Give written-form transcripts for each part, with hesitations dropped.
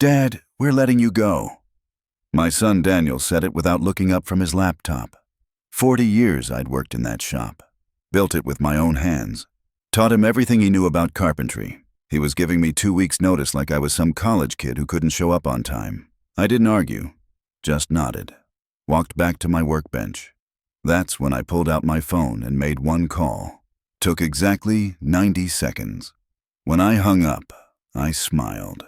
"Dad, we're letting you go." My son Daniel said it without looking up from his laptop. 40 years I'd worked in that shop. Built it with my own hands. Taught him everything he knew about carpentry. He was giving me 2 weeks' notice like I was some college kid who couldn't show up on time. I didn't argue, just nodded. Walked back to my workbench. That's when I pulled out my phone and made one call. Took exactly 90 seconds. When I hung up, I smiled.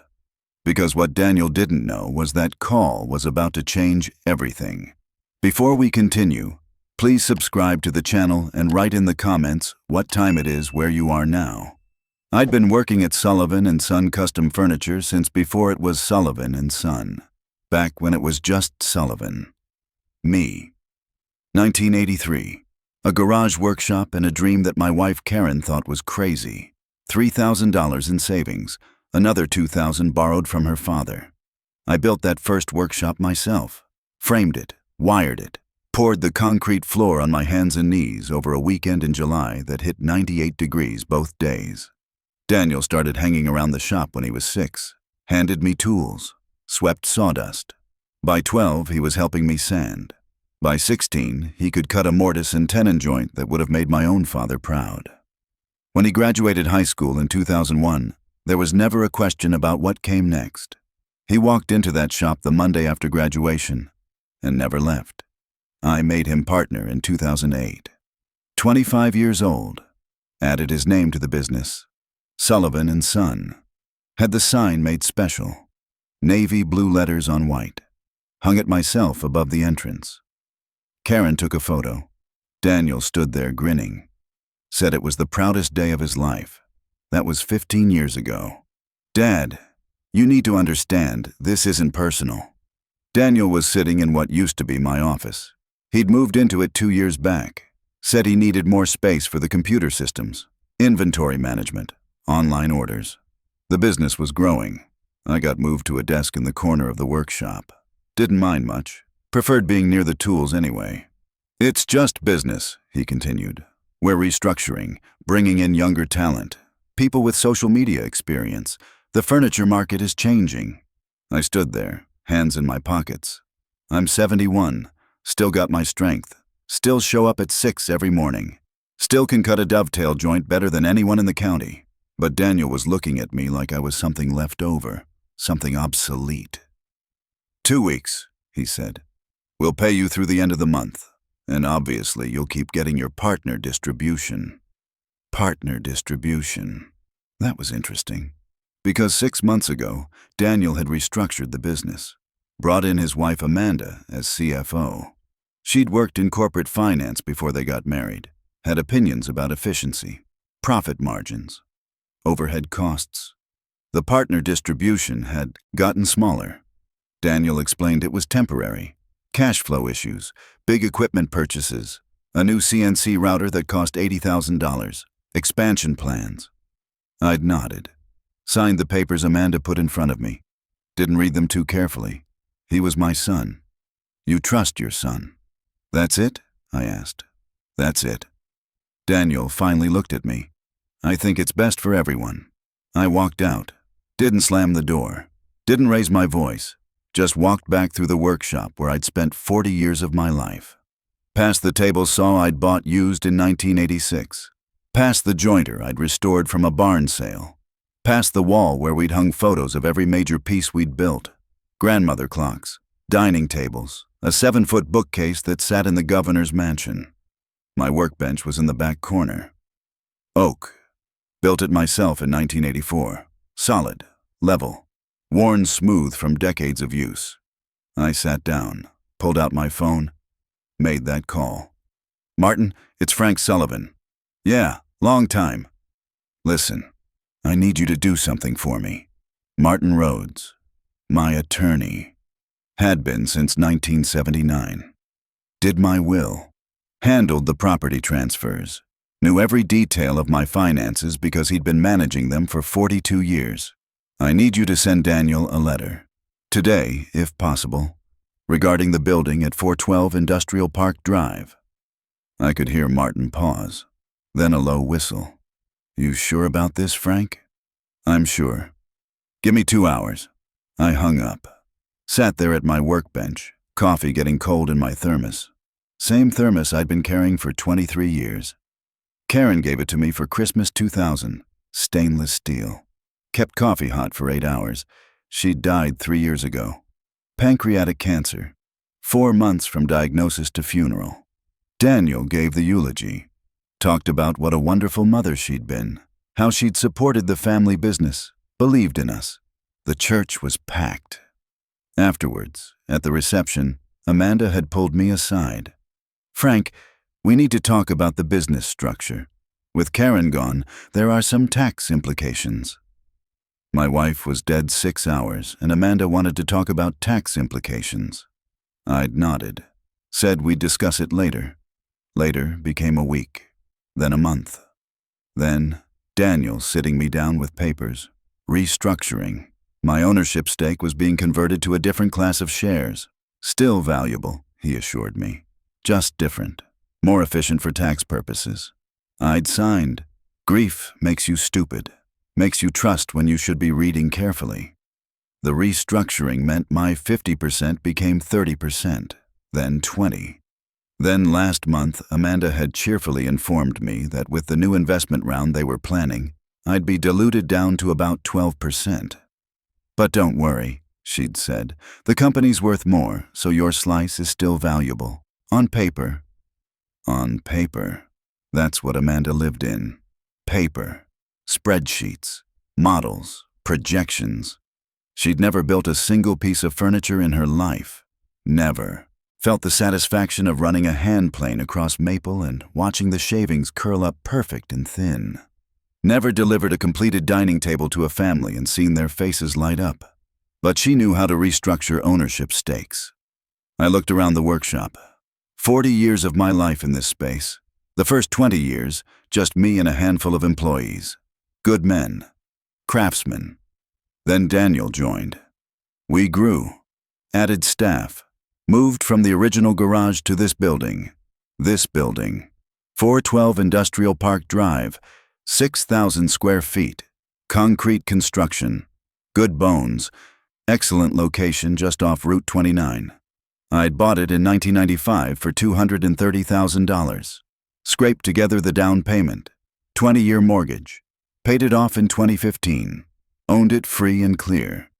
Because what Daniel didn't know was that call was about to change everything. Before we continue, please subscribe to the channel and write in the comments what time it is where you are now. I'd been working at Sullivan & Son Custom Furniture since before it was Sullivan & Son. Back when it was just Sullivan. Me. 1983. A garage workshop and a dream that my wife Karen thought was crazy. $3,000 in savings. Another $2,000 borrowed from her father. I built that first workshop myself, framed it, wired it, poured the concrete floor on my hands and knees over a weekend in July that hit 98 degrees both days. Daniel started hanging around the shop when he was 6, handed me tools, swept sawdust. By 12, he was helping me sand. By 16, he could cut a mortise and tenon joint that would have made my own father proud. When he graduated high school in 2001, there was never a question about what came next. He walked into that shop the Monday after graduation and never left. I made him partner in 2008. 25 years old. Added his name to the business. Sullivan & Son. Had the sign made special. Navy blue letters on white. Hung it myself above the entrance. Karen took a photo. Daniel stood there grinning. Said it was the proudest day of his life. That was 15 years ago. "Dad, you need to understand, this isn't personal." Daniel was sitting in what used to be my office. He'd moved into it 2 years back. Said he needed more space for the computer systems, inventory management, online orders. The business was growing. I got moved to a desk in the corner of the workshop. Didn't mind much. Preferred being near the tools anyway. "It's just business," he continued. "We're restructuring, bringing in younger talent. People with social media experience. The furniture market is changing." I stood there, hands in my pockets. I'm 71, still got my strength, still show up at 6 every morning, still can cut a dovetail joint better than anyone in the county. But Daniel was looking at me like I was something left over, something obsolete. 2 weeks, he said. "We'll pay you through the end of the month, and obviously you'll keep getting your partner distribution." Partner distribution. That was interesting. Because 6 months ago, Daniel had restructured the business. Brought in his wife Amanda as CFO. She'd worked in corporate finance before they got married. Had opinions about efficiency, profit margins, overhead costs. The partner distribution had gotten smaller. Daniel explained it was temporary. Cash flow issues, big equipment purchases, a new CNC router that cost $80,000. Expansion plans. I'd nodded. Signed the papers Amanda put in front of me. Didn't read them too carefully. He was my son. "You trust your son." "That's it?" I asked. "That's it." Daniel finally looked at me. "I think it's best for everyone." I walked out. Didn't slam the door. Didn't raise my voice. Just walked back through the workshop where I'd spent 40 years of my life. Past the table saw I'd bought used in 1986. Past the jointer I'd restored from a barn sale. Past the wall where we'd hung photos of every major piece we'd built. Grandmother clocks, dining tables, a 7-foot bookcase that sat in the governor's mansion. My workbench was in the back corner. Oak. Built it myself in 1984. Solid, level, worn smooth from decades of use. I sat down, pulled out my phone, made that call. "Martin, it's Frank Sullivan." "Yeah, long time." "Listen, I need you to do something for me." Martin Rhodes, my attorney. Had been since 1979. Did my will. Handled the property transfers. Knew every detail of my finances because he'd been managing them for 42 years. "I need you to send Daniel a letter. Today, if possible. Regarding the building at 412 Industrial Park Drive." I could hear Martin pause. Then a low whistle. "You sure about this, Frank?" "I'm sure. Give me 2 hours." I hung up. Sat there at my workbench, coffee getting cold in my thermos. Same thermos I'd been carrying for 23 years. Karen gave it to me for Christmas 2000. Stainless steel. Kept coffee hot for 8 hours. She died 3 years ago. Pancreatic cancer. 4 months from diagnosis to funeral. Daniel gave the eulogy. Talked about what a wonderful mother she'd been. How she'd supported the family business. Believed in us. The church was packed. Afterwards, at the reception, Amanda had pulled me aside. "Frank, we need to talk about the business structure. With Karen gone, there are some tax implications." My wife was dead 6 hours, and Amanda wanted to talk about tax implications. I'd nodded. Said we'd discuss it later. Later became a week. Then a month. Then Daniel sitting me down with papers. Restructuring. My ownership stake was being converted to a different class of shares. Still valuable, he assured me. Just different. More efficient for tax purposes. I'd signed. Grief makes you stupid. Makes you trust when you should be reading carefully. The restructuring meant my 50% became 30%, then 20%. Then last month, Amanda had cheerfully informed me that with the new investment round they were planning, I'd be diluted down to about 12%. "But don't worry," she'd said. "The company's worth more, so your slice is still valuable. On paper." On paper. That's what Amanda lived in. Paper. Spreadsheets. Models. Projections. She'd never built a single piece of furniture in her life. Never. Felt the satisfaction of running a hand plane across maple and watching the shavings curl up perfect and thin. Never delivered a completed dining table to a family and seen their faces light up. But she knew how to restructure ownership stakes. I looked around the workshop. 40 years of my life in this space. The first 20 years, just me and a handful of employees. Good men. Craftsmen. Then Daniel joined. We grew. Added staff. Moved from the original garage to this building. This building. 412 Industrial Park Drive. 6,000 square feet. Concrete construction. Good bones. Excellent location just off Route 29. I'd bought it in 1995 for $230,000. Scraped together the down payment. 20-year mortgage. Paid it off in 2015. Owned it free and clear.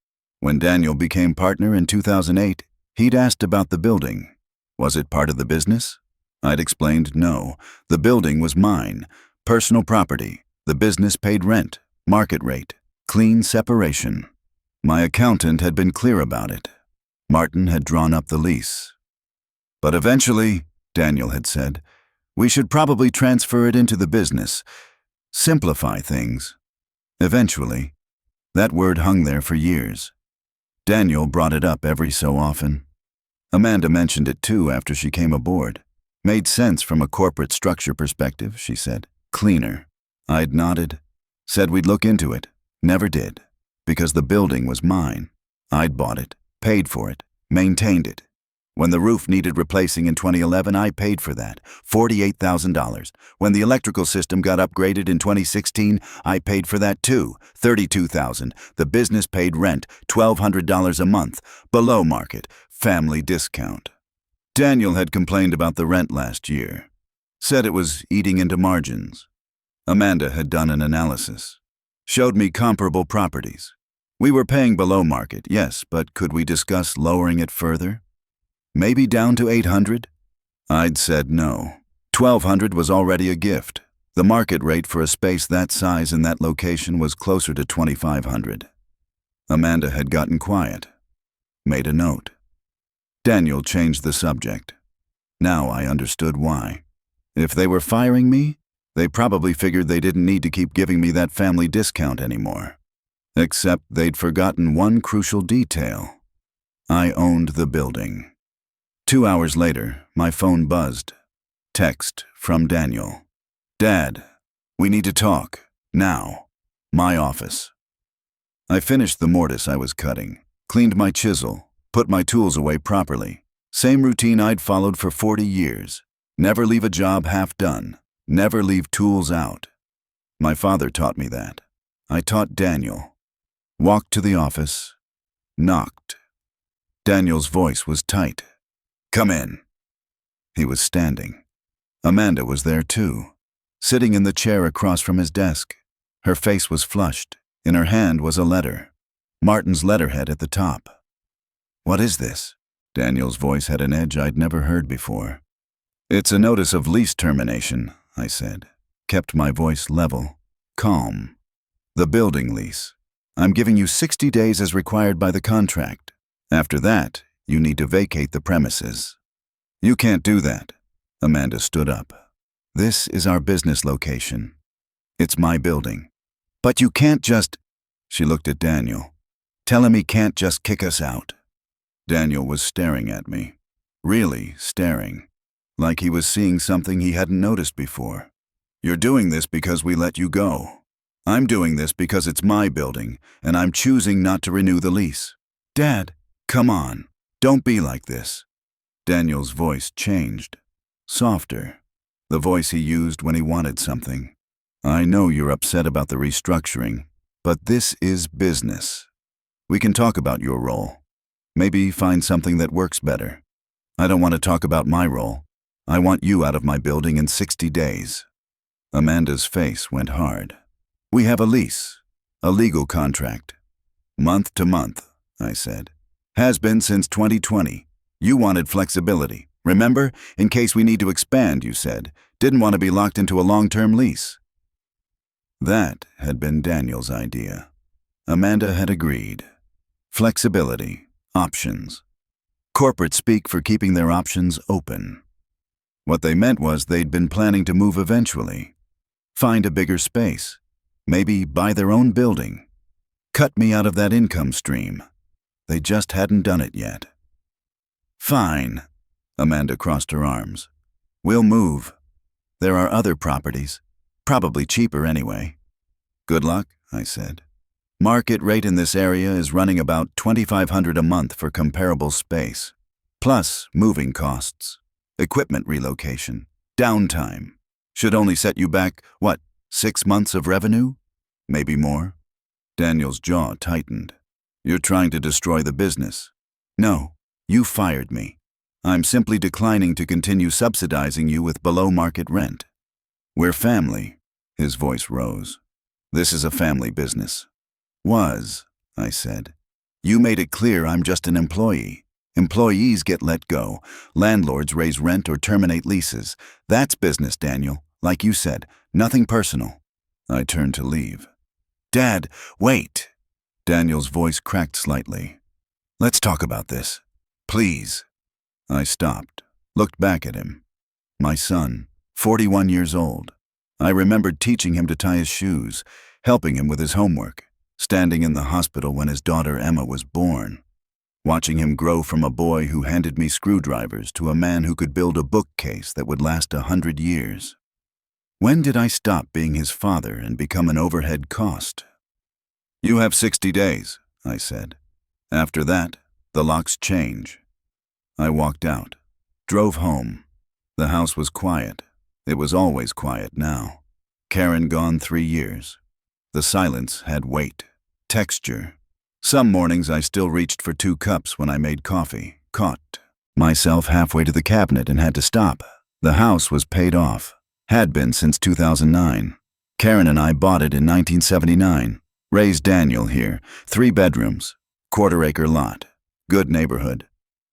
When Daniel became partner in 2008, he'd asked about the building. Was it part of the business? I'd explained no. The building was mine. Personal property. The business paid rent. Market rate. Clean separation. My accountant had been clear about it. Martin had drawn up the lease. But eventually, Daniel had said, we should probably transfer it into the business. Simplify things. Eventually. That word hung there for years. Daniel brought it up every so often. Amanda mentioned it too after she came aboard. Made sense from a corporate structure perspective, she said. Cleaner. I'd nodded. Said we'd look into it. Never did. Because the building was mine. I'd bought it, paid for it, maintained it. When the roof needed replacing in 2011, I paid for that, $48,000. When the electrical system got upgraded in 2016, I paid for that too, $32,000. The business paid rent, $1,200 a month, below market, family discount. Daniel had complained about the rent last year. Said it was eating into margins. Amanda had done an analysis. Showed me comparable properties. We were paying below market, yes, but could we discuss lowering it further? Maybe down to $800? I'd said no. $1,200 was already a gift. The market rate for a space that size in that location was closer to $2,500. Amanda had gotten quiet. Made a note. Daniel changed the subject. Now I understood why. If they were firing me, they probably figured they didn't need to keep giving me that family discount anymore. Except they'd forgotten one crucial detail. I owned the building. 2 hours later, my phone buzzed. Text from Daniel. Dad, we need to talk. Now. My office. I finished the mortise I was cutting, cleaned my chisel, put my tools away properly. Same routine I'd followed for 40 years. Never leave a job half done. Never leave tools out. My father taught me that. I taught Daniel. Walked to the office. knocked. Daniel's voice was tight. "Come in." He was standing. Amanda was there too, sitting in the chair across from his desk. Her face was flushed. In her hand was a letter, Martin's letterhead at the top. "What is this?" Daniel's voice had an edge I'd never heard before. "It's a notice of lease termination," I said, kept my voice level, calm. "The building lease. I'm giving you 60 days as required by the contract. After that, you need to vacate the premises." "You can't do that." Amanda stood up. "This is our business location. It's my building. But you can't just—" She looked at Daniel. "Tell him he can't just kick us out." Daniel was staring at me. Really staring. Like he was seeing something he hadn't noticed before. "You're doing this because we let you go. I'm doing this because it's my building, and I'm choosing not to renew the lease." "Dad, come on. Don't be like this." Daniel's voice changed. Softer. The voice he used when he wanted something. "I know you're upset about the restructuring, but this is business. We can talk about your role. Maybe find something that works better. I don't want to talk about my role. I want you out of my building in 60 days. Amanda's face went hard. "We have a lease, a legal contract. Month to month," I said. "Has been since 2020. You wanted flexibility. Remember? In case we need to expand, you said. Didn't want to be locked into a long-term lease." That had been Daniel's idea. Amanda had agreed. Flexibility, options. Corporate speak for keeping their options open. What they meant was they'd been planning to move eventually. Find a bigger space. Maybe buy their own building. Cut me out of that income stream. They just hadn't done it yet. "Fine." Amanda crossed her arms. "We'll move. There are other properties. Probably cheaper anyway." "Good luck," I said. "Market rate in this area is running about $2,500 a month for comparable space. Plus moving costs, equipment relocation, downtime. Should only set you back, 6 months of revenue? Maybe more?" Daniel's jaw tightened. "You're trying to destroy the business." "No, you fired me. I'm simply declining to continue subsidizing you with below-market rent. We're family." His voice rose. "This is a family business." "Was," I said. "You made it clear I'm just an employee. Employees get let go. Landlords raise rent or terminate leases. That's business, Daniel. Like you said, nothing personal." I turned to leave. "Dad, wait." Daniel's voice cracked slightly. "Let's talk about this. Please." I stopped, looked back at him. My son, 41 years old. I remembered teaching him to tie his shoes, helping him with his homework, standing in the hospital when his daughter Emma was born, watching him grow from a boy who handed me screwdrivers to a man who could build a bookcase that would last 100 years. When did I stop being his father and become an overhead cost? "You have 60 days, I said. "After that, the locks change." I walked out, drove home. The house was quiet. It was always quiet now. Karen gone 3 years. The silence had weight, texture. Some mornings I still reached for 2 cups when I made coffee, caught myself halfway to the cabinet and had to stop. The house was paid off. Had been since 2009. Karen and I bought it in 1979. Raised Daniel here. 3 bedrooms. Quarter-acre lot. Good neighborhood.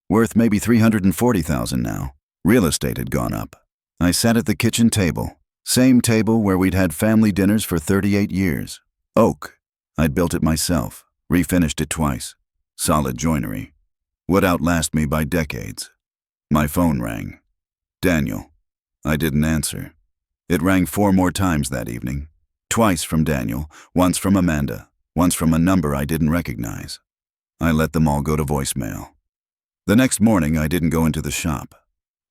Worth maybe $340,000 now. Real estate had gone up. I sat at the kitchen table. Same table where we'd had family dinners for 38 years. Oak. I'd built it myself. Refinished it twice. Solid joinery. Would outlast me by decades. My phone rang. "Daniel." I didn't answer. It rang 4 more times that evening. Twice from Daniel, once from Amanda, once from a number I didn't recognize. I let them all go to voicemail. The next morning, I didn't go into the shop.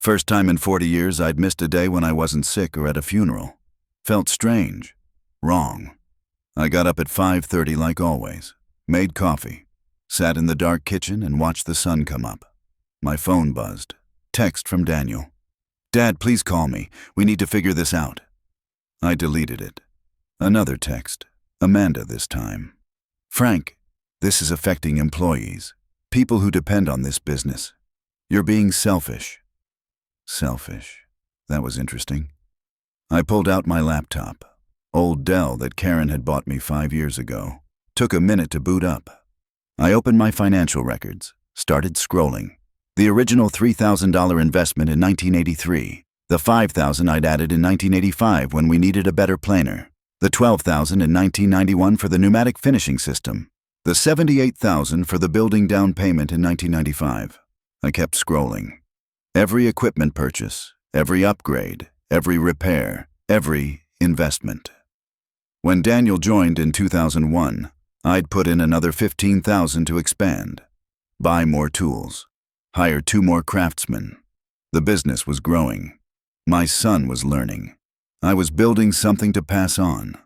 First time in 40 years I'd missed a day when I wasn't sick or at a funeral. Felt strange. Wrong. I got up at 5:30 like always. Made coffee. Sat in the dark kitchen and watched the sun come up. My phone buzzed. Text from Daniel. "Dad, please call me. We need to figure this out." I deleted it. Another text. Amanda this time. "Frank, This is affecting employees, people who depend on this business. You're being selfish. Selfish. That was interesting. I pulled out my laptop. Old Dell that Karen had bought me 5 years ago. Took a minute to boot up. I opened my financial records, started scrolling. The original $3,000 investment in 1983, the $5,000 I'd added in 1985 when we needed a better planer, the $12,000 in 1991 for the pneumatic finishing system, the $78,000 for the building down payment in 1995. I kept scrolling. Every equipment purchase, every upgrade, every repair, every investment. When Daniel joined in 2001, I'd put in another $15,000 to expand, buy more tools, hire 2 more craftsmen. The business was growing. My son was learning. I was building something to pass on.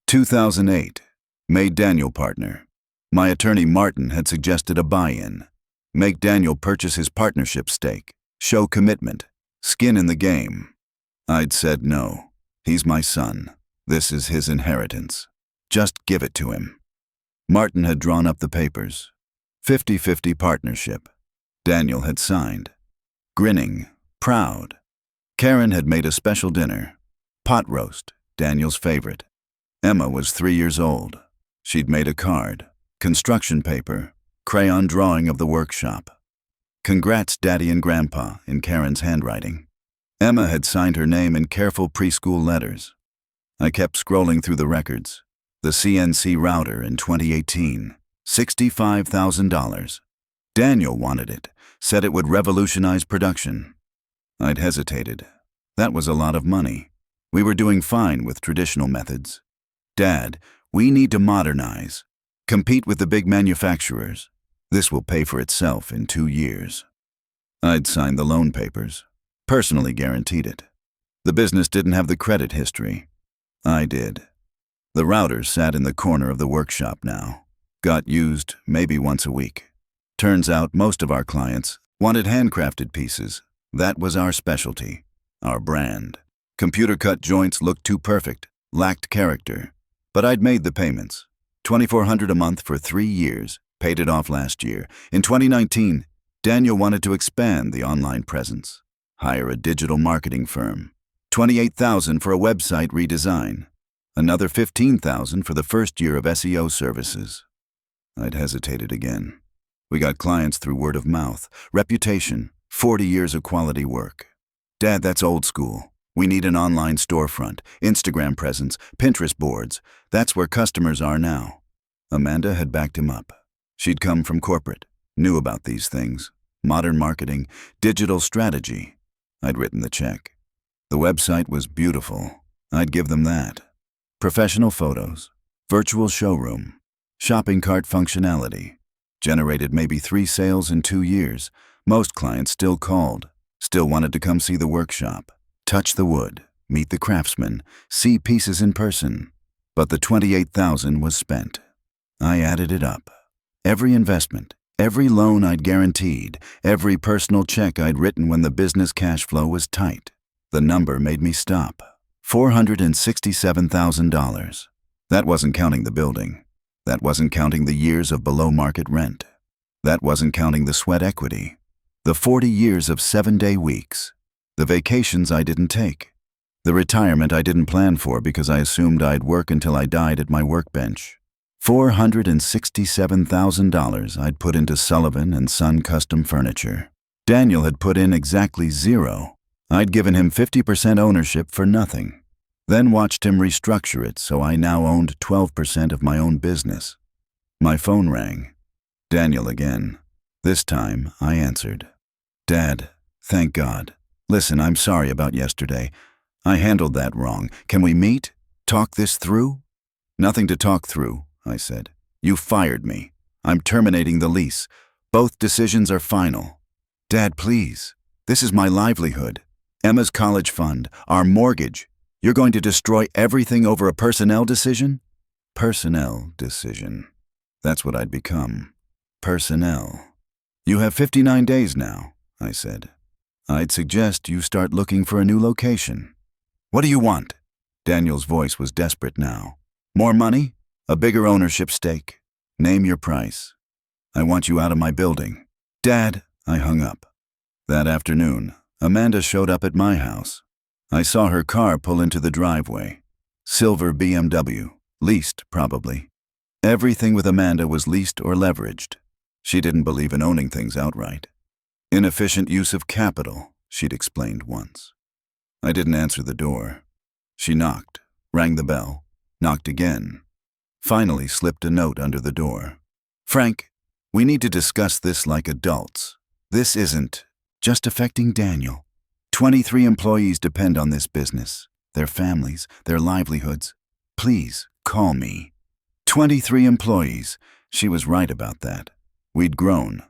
2008, made Daniel partner. My attorney Martin had suggested a buy-in. Make Daniel purchase his partnership stake, show commitment, skin in the game. I'd said no. He's my son. This is his inheritance. Just give it to him. Martin had drawn up the papers. 50-50 partnership. Daniel had signed. Grinning, proud. Karen had made a special dinner. Pot roast, Daniel's favorite. Emma was 3 years old. She'd made a card, construction paper, crayon drawing of the workshop. Congrats, Daddy and Grandpa, in Karen's handwriting. Emma had signed her name in careful preschool letters. I kept scrolling through the records. The CNC router in 2018, $65,000. Daniel wanted it, said it would revolutionize production. I'd hesitated. That was a lot of money. We were doing fine with traditional methods. Dad, we need to modernize. Compete with the big manufacturers. This will pay for itself in 2 years. I'd signed the loan papers. Personally guaranteed it. The business didn't have the credit history. I did. The routers sat in the corner of the workshop now. Got used maybe once a week. Turns out most of our clients wanted handcrafted pieces. That was our specialty, our brand. Computer-cut joints looked too perfect, lacked character. But I'd made the payments. $2,400 a month for 3 years, paid it off last year. In 2019, Daniel wanted to expand the online presence. Hire a digital marketing firm. $28,000 for a website redesign. Another $15,000 for the first year of SEO services. I'd hesitated again. We got clients through word of mouth, reputation, 40 years of quality work. Dad, that's old school. We need an online storefront, Instagram presence, Pinterest boards. That's where customers are now. Amanda had backed him up. She'd come from corporate, knew about these things. Modern marketing, digital strategy. I'd written the check. The website was beautiful. I'd give them that. Professional photos, virtual showroom, shopping cart functionality. Generated maybe 3 sales in 2 years. Most clients still called, still wanted to come see the workshop, touch the wood, meet the craftsman, see pieces in person. But the $28,000 was spent. I added it up. Every investment, every loan I'd guaranteed, every personal check I'd written when the business cash flow was tight. The number made me stop. $467,000. That wasn't counting the building. That wasn't counting the years of below-market rent. That wasn't counting the sweat equity. The 40 years of 7-day weeks. The vacations I didn't take. The retirement I didn't plan for because I assumed I'd work until I died at my workbench. $467,000 I'd put into Sullivan and Son custom furniture. Daniel had put in exactly 0. I'd given him 50% ownership for nothing. Then watched him restructure it so I now owned 12% of my own business. My phone rang. Daniel again. This time, I answered. Dad, thank God. Listen, I'm sorry about yesterday. I handled that wrong. Can we meet? Talk this through? Nothing to talk through, I said. You fired me. I'm terminating the lease. Both decisions are final. Dad, please. This is my livelihood. Emma's college fund, our mortgage. You're going to destroy everything over a personnel decision? Personnel decision. That's what I'd become. Personnel. You have 59 days now, I said. I'd suggest you start looking for a new location. What do you want? Daniel's voice was desperate now. More money? A bigger ownership stake? Name your price. I want you out of my building. Dad, I hung up. That afternoon, Amanda showed up at my house. I saw her car pull into the driveway. Silver BMW, leased probably. Everything with Amanda was leased or leveraged. She didn't believe in owning things outright. Inefficient use of capital, she'd explained once. I didn't answer the door. She knocked, rang the bell, knocked again. Finally slipped a note under the door. Frank, we need to discuss this like adults. This isn't just affecting Daniel. 23 employees depend on this business, their families, their livelihoods. Please call me. 23 employees. She was right about that. We'd grown.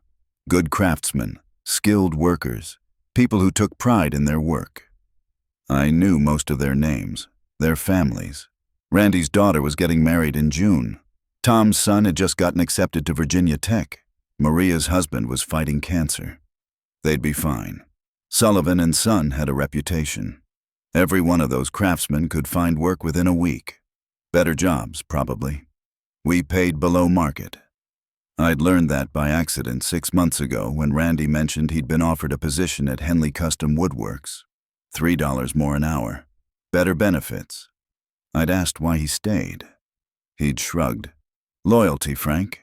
Good craftsmen, skilled workers, people who took pride in their work. I knew most of their names, their families. Randy's daughter was getting married in June. Tom's son had just gotten accepted to Virginia Tech. Maria's husband was fighting cancer. They'd be fine. Sullivan and Son had a reputation. Every one of those craftsmen could find work within a week. Better jobs, probably. We paid below market. I'd learned that by accident 6 months ago when Randy mentioned he'd been offered a position at Henley Custom Woodworks. $3 more an hour. Better benefits. I'd asked why he stayed. He'd shrugged. Loyalty, Frank.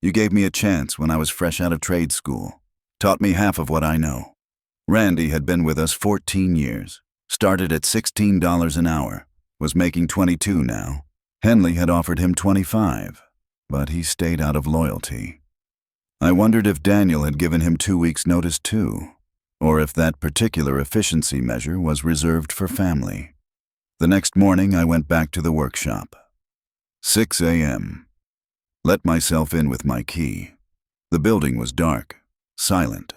You gave me a chance when I was fresh out of trade school. Taught me half of what I know. Randy had been with us 14 years. Started at $16 an hour. Was making $22 now. Henley had offered him $25, but he stayed out of loyalty. I wondered if Daniel had given him 2 weeks' notice too, or if that particular efficiency measure was reserved for family. The next morning I went back to the workshop. 6 a.m. Let myself in with my key. The building was dark, silent.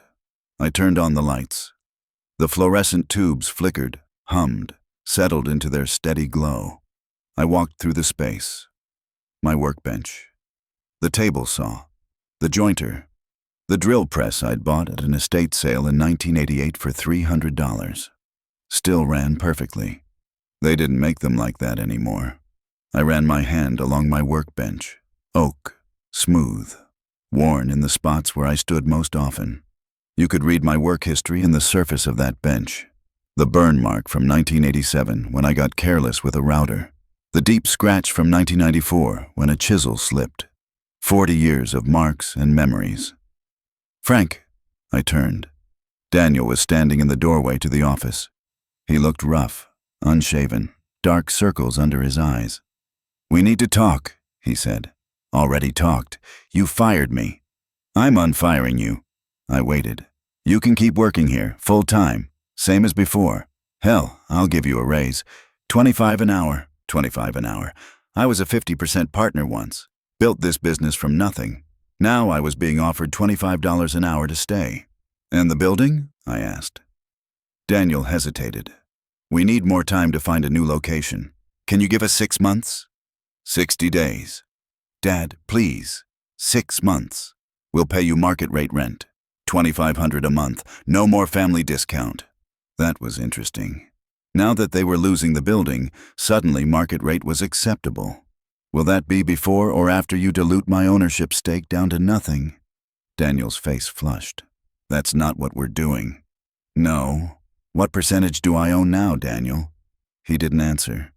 I turned on the lights. The fluorescent tubes flickered, hummed, settled into their steady glow. I walked through the space. My workbench. The table saw. The jointer. The drill press I'd bought at an estate sale in 1988 for $300. Still ran perfectly. They didn't make them like that anymore. I ran my hand along my workbench. Oak. Smooth. Worn in the spots where I stood most often. You could read my work history in the surface of that bench. The burn mark from 1987 when I got careless with a router. The deep scratch from 1994 when a chisel slipped. 40 years of marks and memories. Frank, I turned. Daniel was standing in the doorway to the office. He looked rough, unshaven, dark circles under his eyes. We need to talk, he said. Already talked. You fired me. I'm unfiring you. I waited. You can keep working here, full time, same as before. Hell, I'll give you a raise. $25 an hour. $25 an hour. I was a 50% partner once. Built this business from nothing. Now I was being offered $25 an hour to stay. And the building? I asked. Daniel hesitated. We need more time to find a new location. Can you give us 6 months? 60 days. Dad, please. 6 months. We'll pay you market rate rent. $2,500 a month. No more family discount. That was interesting. Now that they were losing the building, suddenly market rate was acceptable. Will that be before or after you dilute my ownership stake down to nothing? Daniel's face flushed. That's not what we're doing. No. What percentage do I own now, Daniel? He didn't answer.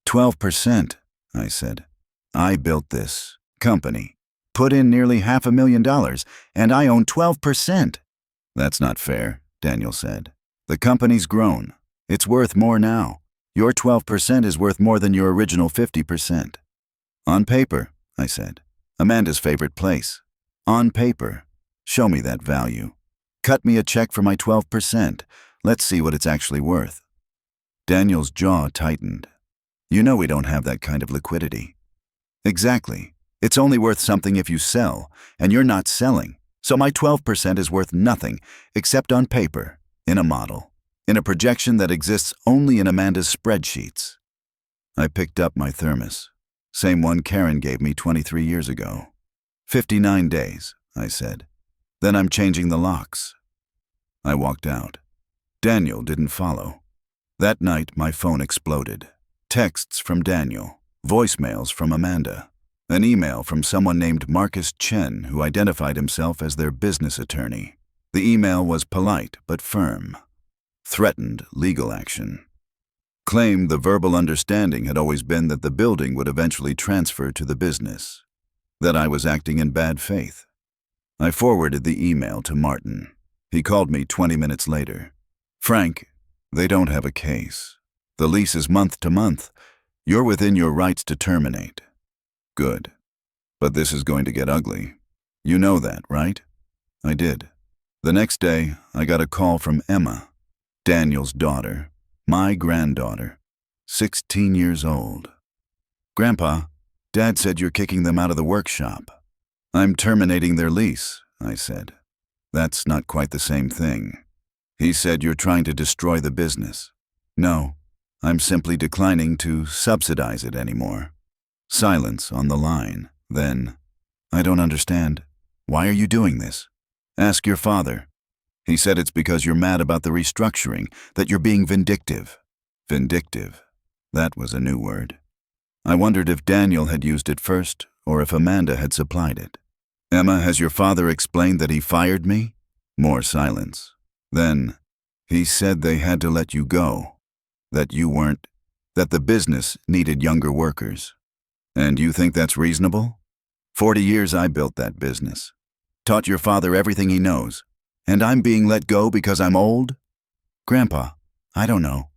12%, I said. I built this company. Put in nearly $500,000, and I own 12%. That's not fair, Daniel said. The company's grown. It's worth more now. Your 12% is worth more than your original 50%. On paper, I said. Amanda's favorite place. On paper. Show me that value. Cut me a check for my 12%. Let's see what it's actually worth. Daniel's jaw tightened. You know we don't have that kind of liquidity. Exactly. It's only worth something if you sell, and you're not selling. So my 12% is worth nothing, except on paper, in a model. In a projection that exists only in Amanda's spreadsheets. I picked up my thermos. Same one Karen gave me 23 years ago. 59 days, I said. Then I'm changing the locks. I walked out. Daniel didn't follow. That night, my phone exploded. Texts from Daniel. Voicemails from Amanda. An email from someone named Marcus Chen who identified himself as their business attorney. The email was polite but firm. Threatened legal action. Claimed the verbal understanding had always been that the building would eventually transfer to the business. That I was acting in bad faith. I forwarded the email to Martin. He called me 20 minutes later. "Frank, they don't have a case. The lease is month to month. You're within your rights to terminate." "Good. But this is going to get ugly. You know that, right?" I did. The next day, I got a call from Emma, Daniel's daughter, my granddaughter, 16 years old. "Grandpa, Dad said you're kicking them out of the workshop." "I'm terminating their lease," I said. "That's not quite the same thing. He said you're trying to destroy the business." "No, I'm simply declining to subsidize it anymore." Silence on the line. Then, "I don't understand. Why are you doing this? Ask your father." "He said it's because you're mad about the restructuring, that you're being vindictive." Vindictive. That was a new word. I wondered if Daniel had used it first or if Amanda had supplied it. "Emma, has your father explained that he fired me?" More silence. Then, "He said they had to let you go, that you weren't, that the business needed younger workers. And you think that's reasonable? 40 years I built that business. Taught your father everything he knows. And I'm being let go because I'm old?" "Grandpa, I don't know.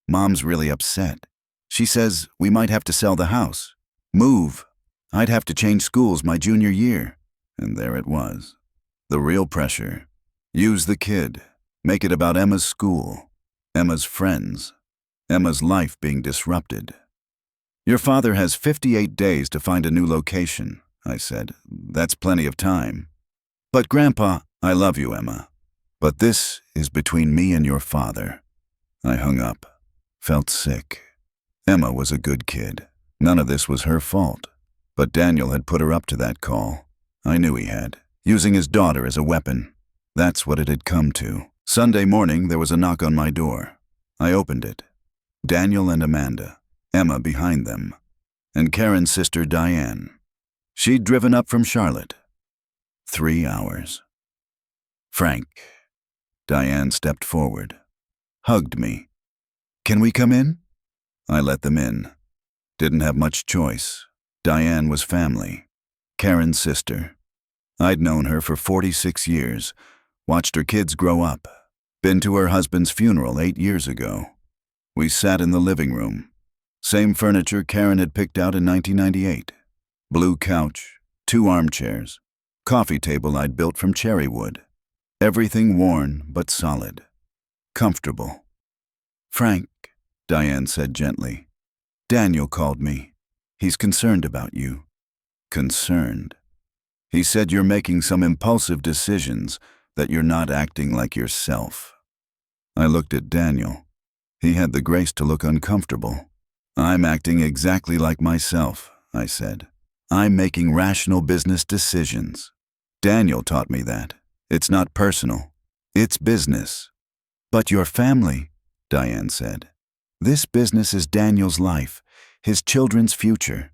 Mom's really upset. She says we might have to sell the house. Move. I'd have to change schools my junior year." And there it was. The real pressure. Use the kid. Make it about Emma's school. Emma's friends. Emma's life being disrupted. "Your father has 58 days to find a new location," I said. "That's plenty of time." "But Grandpa—" "I love you, Emma. But this is between me and your father." I hung up. Felt sick. Emma was a good kid. None of this was her fault. But Daniel had put her up to that call. I knew he had. Using his daughter as a weapon. That's what it had come to. Sunday morning, there was a knock on my door. I opened it. Daniel and Amanda. Emma behind them. And Karen's sister Diane. She'd driven up from Charlotte. 3 hours. "Frank." Diane stepped forward. Hugged me. "Can we come in?" I let them in. Didn't have much choice. Diane was family. Karen's sister. I'd known her for 46 years. Watched her kids grow up. Been to her husband's funeral 8 years ago. We sat in the living room. Same furniture Karen had picked out in 1998. Blue couch, 2 armchairs. Coffee table I'd built from cherry wood. Everything worn but solid. Comfortable. "Frank," Diane said gently. "Daniel called me. He's concerned about you." Concerned. He said you're making some impulsive decisions, that you're not acting like yourself. I looked at Daniel. He had the grace to look uncomfortable. "I'm acting exactly like myself," I said. "I'm making rational business decisions. Daniel taught me that. It's not personal. It's business." "But your family," Diane said. "This business is Daniel's life, his children's future."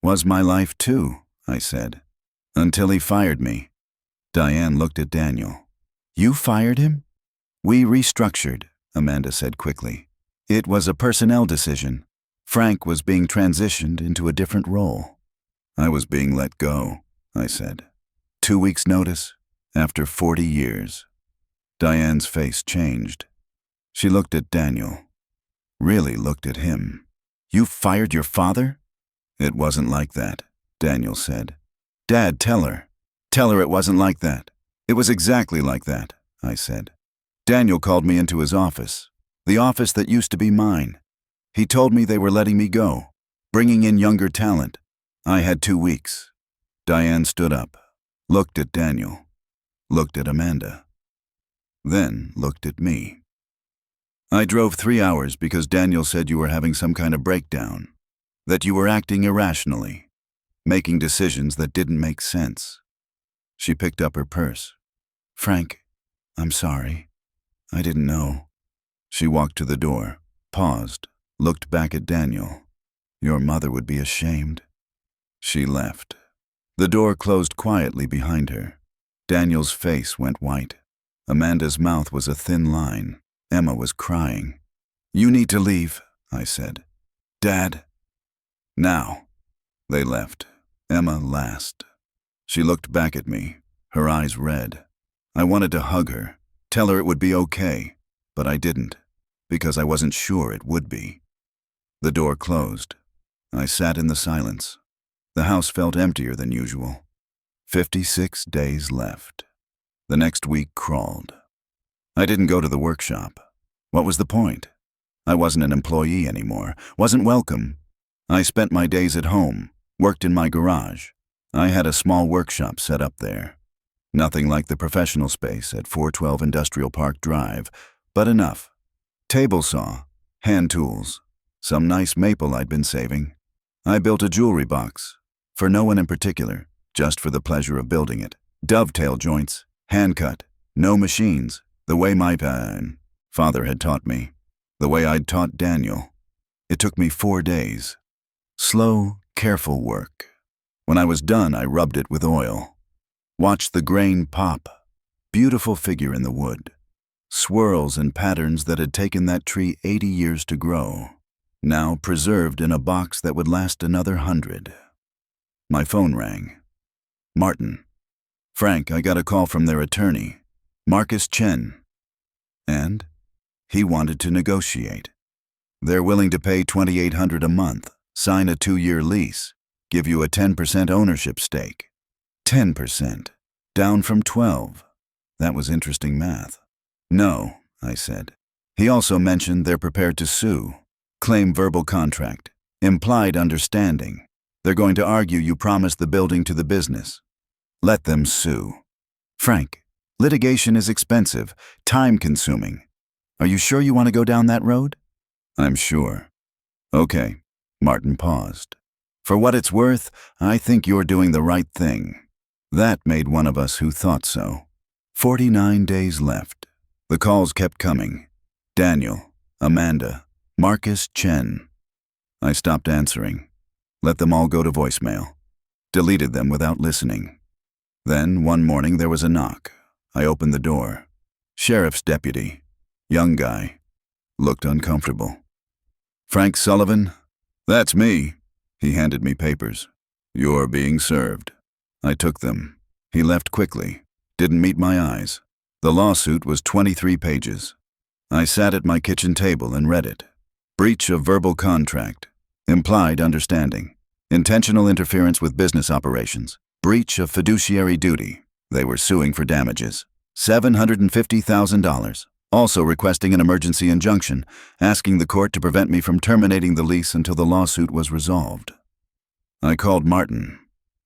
"Was my life too," I said. "Until he fired me." Diane looked at Daniel. "You fired him?" "We restructured," Amanda said quickly. "It was a personnel decision. Frank was being transitioned into a different role." "I was being let go," I said. 2 weeks' notice, after 40 years. Diane's face changed. She looked at Daniel. Really looked at him. "You fired your father?" "It wasn't like that," Daniel said. "Dad, tell her. Tell her it wasn't like that." "It was exactly like that," I said. Daniel called me into his office, the office that used to be mine. He told me they were letting me go, bringing in younger talent. I had 2 weeks. Diane stood up, looked at Daniel, looked at Amanda, then looked at me. "I drove 3 hours because Daniel said you were having some kind of breakdown, that you were acting irrationally, making decisions that didn't make sense." She picked up her purse. "Frank, I'm sorry. I didn't know." She walked to the door, paused, looked back at Daniel. "Your mother would be ashamed." She left. The door closed quietly behind her. Daniel's face went white. Amanda's mouth was a thin line. Emma was crying. "You need to leave," I said. "Dad." "Now." They left. Emma last. She looked back at me, her eyes red. I wanted to hug her, tell her it would be okay, but I didn't, because I wasn't sure it would be. The door closed. I sat in the silence. The house felt emptier than usual. 56 days left. The next week crawled. I didn't go to the workshop. What was the point? I wasn't an employee anymore, wasn't welcome. I spent my days at home, worked in my garage. I had a small workshop set up there. Nothing like the professional space at 412 Industrial Park Drive, but enough. Table saw, hand tools, some nice maple I'd been saving. I built a jewelry box, for no one in particular, just for the pleasure of building it. Dovetail joints, hand cut, no machines, the way my father had taught me, the way I'd taught Daniel. It took me 4 days. Slow, careful work. When I was done, I rubbed it with oil. Watched the grain pop. Beautiful figure in the wood. Swirls and patterns that had taken that tree 80 years to grow, now preserved in a box that would last another 100. My phone rang. Martin. "Frank, I got a call from their attorney, Marcus Chen." And? He wanted to negotiate. They're willing to pay $2,800 a month, sign a 2-year lease, give you a 10% ownership stake. 10%, down from 12. That was interesting math. "No," I said. He also mentioned they're prepared to sue, claim verbal contract, implied understanding. They're going to argue you promised the building to the business. Let them sue. "Frank, litigation is expensive, time-consuming. Are you sure you want to go down that road?" "I'm sure." "Okay." Martin paused. "For what it's worth, I think you're doing the right thing." That made one of us who thought so. 49 days left. The calls kept coming. Daniel, Amanda, Marcus Chen. I stopped answering. Let them all go to voicemail. Deleted them without listening. Then, one morning, there was a knock. I opened the door. Sheriff's deputy. Young guy. Looked uncomfortable. "Frank Sullivan?" "That's me." He handed me papers. "You're being served." I took them. He left quickly. Didn't meet my eyes. The lawsuit was 23 pages. I sat at my kitchen table and read it. Breach of verbal contract. Implied understanding. Intentional interference with business operations. Breach of fiduciary duty. They were suing for damages. $750,000. Also requesting an emergency injunction, asking the court to prevent me from terminating the lease until the lawsuit was resolved. I called Martin.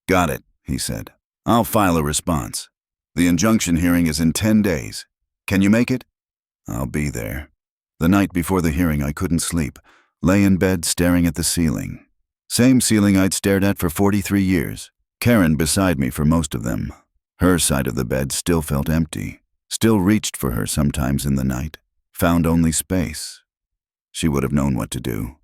"Got it," he said. "I'll file a response. The injunction hearing is in 10 days. Can you make it?" "I'll be there." The night before the hearing, I couldn't sleep. Lay in bed staring at the ceiling. Same ceiling I'd stared at for 43 years. Karen beside me for most of them. Her side of the bed still felt empty. Still reached for her sometimes in the night. Found only space. She would have known what to do.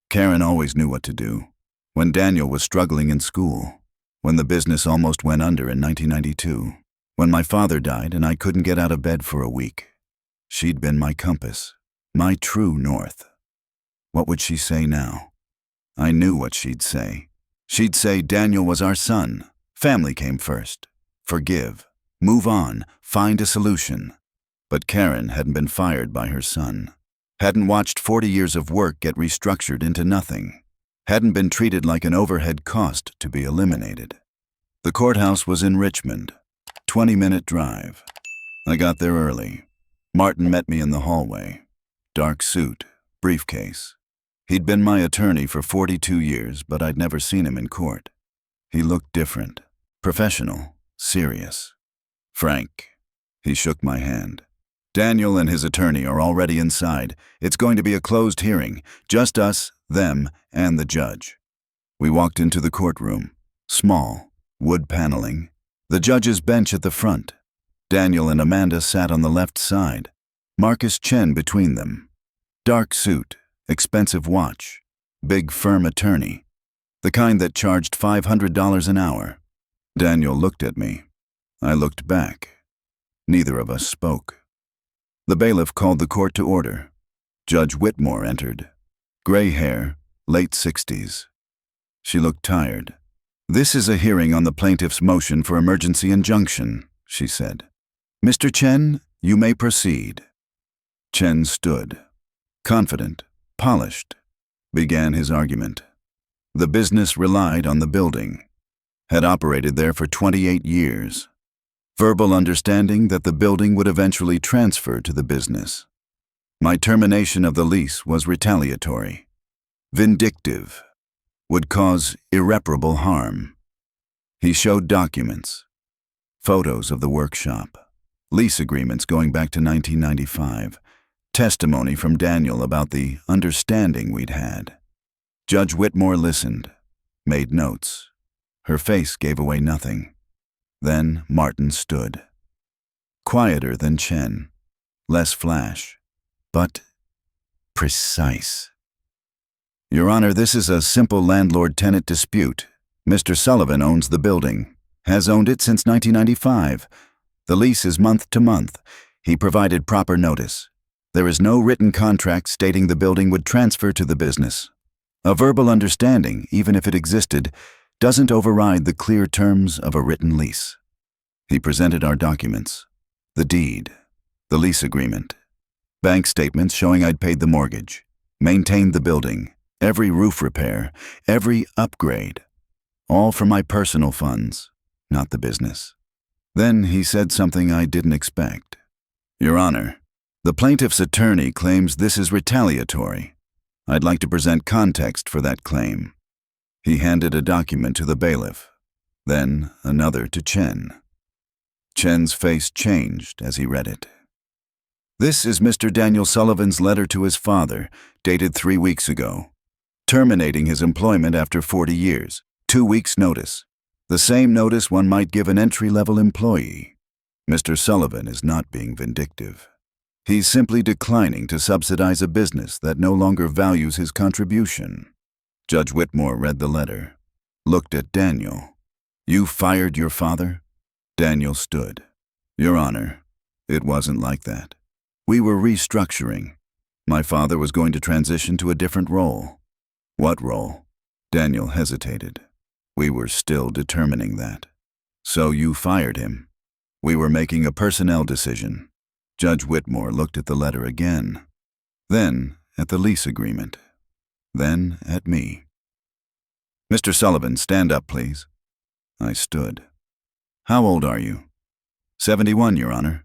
Karen always knew what to do. When Daniel was struggling in school. When the business almost went under in 1992. When my father died and I couldn't get out of bed for a week. She'd been my compass. My true north. What would she say now? I knew what she'd say. She'd say Daniel was our son. Family came first. Forgive. Move on. Find a solution. But Karen hadn't been fired by her son. Hadn't watched 40 years of work get restructured into nothing. Hadn't been treated like an overhead cost to be eliminated. The courthouse was in Richmond. 20-minute drive. I got there early. Martin met me in the hallway. Dark suit, briefcase. He'd been my attorney for 42 years, but I'd never seen him in court. He looked different. Professional. Serious. "Frank." He shook my hand. "Daniel and his attorney are already inside. It's going to be a closed hearing. Just us, them, and the judge." We walked into the courtroom. Small. Wood paneling. The judge's bench at the front. Daniel and Amanda sat on the left side. Marcus Chen between them. Dark suit. Expensive watch. Big firm attorney. the kind that charged $500 an hour. Daniel looked at me. I looked back. Neither of us spoke. The bailiff called the court to order. Judge Whitmore entered. Gray hair, late 60s. She looked tired. "This is a hearing on the plaintiff's motion for emergency injunction," she said. "Mr. Chen, you may proceed." Chen stood, confident, polished, began his argument. The business relied on the building, had operated there for 28 years. Verbal understanding that the building would eventually transfer to the business. My termination of the lease was retaliatory, vindictive, would cause irreparable harm. He showed documents, photos of the workshop, lease agreements going back to 1995, testimony from Daniel about the understanding we'd had. Judge Whitmore listened, made notes. Her face gave away nothing. Then Martin stood. Quieter than Chen, less flash, but precise. "Your Honor, this is a simple landlord-tenant dispute. Mr. Sullivan owns the building, has owned it since 1995. The lease is month to month. He provided proper notice. There is no written contract stating the building would transfer to the business. A verbal understanding, even if it existed, doesn't override the clear terms of a written lease." He presented our documents, the deed, the lease agreement, bank statements showing I'd paid the mortgage, maintained the building, every roof repair, every upgrade, all from my personal funds, not the business. Then he said something I didn't expect. "Your Honor, the plaintiff's attorney claims this is retaliatory. I'd like to present context for that claim." He handed a document to the bailiff, then another to Chen. Chen's face changed as he read it. "This is Mr. Daniel Sullivan's letter to his father, dated 3 weeks ago, terminating his employment after 40 years, 2 weeks' notice. The same notice one might give an entry-level employee. Mr. Sullivan is not being vindictive. He's simply declining to subsidize a business that no longer values his contribution." Judge Whitmore read the letter, looked at Daniel. "You fired your father?" Daniel stood. "Your Honor, it wasn't like that. We were restructuring. My father was going to transition to a different role." "What role?" Daniel hesitated. "We were still determining that." "So you fired him?" "We were making a personnel decision." Judge Whitmore looked at the letter again, then at the lease agreement, then at me. "Mr. Sullivan, stand up, please." I stood. "How old are you?" 71, Your Honor."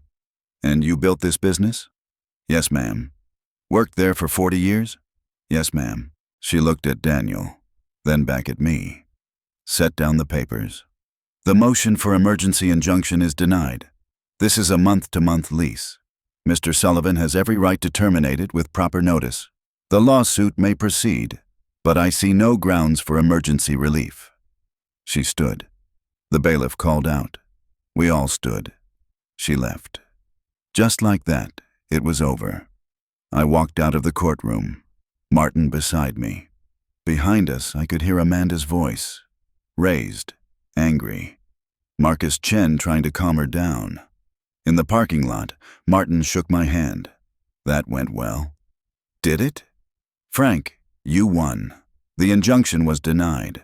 "And you built this business?" "Yes, ma'am." "Worked there for 40 years?" "Yes, ma'am." She looked at Daniel, then back at me. Set down the papers. "The motion for emergency injunction is denied. This is a month-to-month lease. Mr. Sullivan has every right to terminate it with proper notice. The lawsuit may proceed, but I see no grounds for emergency relief." She stood. The bailiff called out. We all stood. She left. Just like that, it was over. I walked out of the courtroom, Martin beside me. Behind us, I could hear Amanda's voice, raised, angry. Marcus Chen trying to calm her down. In the parking lot, Martin shook my hand. That went well. Did it? "Frank, you won. The injunction was denied.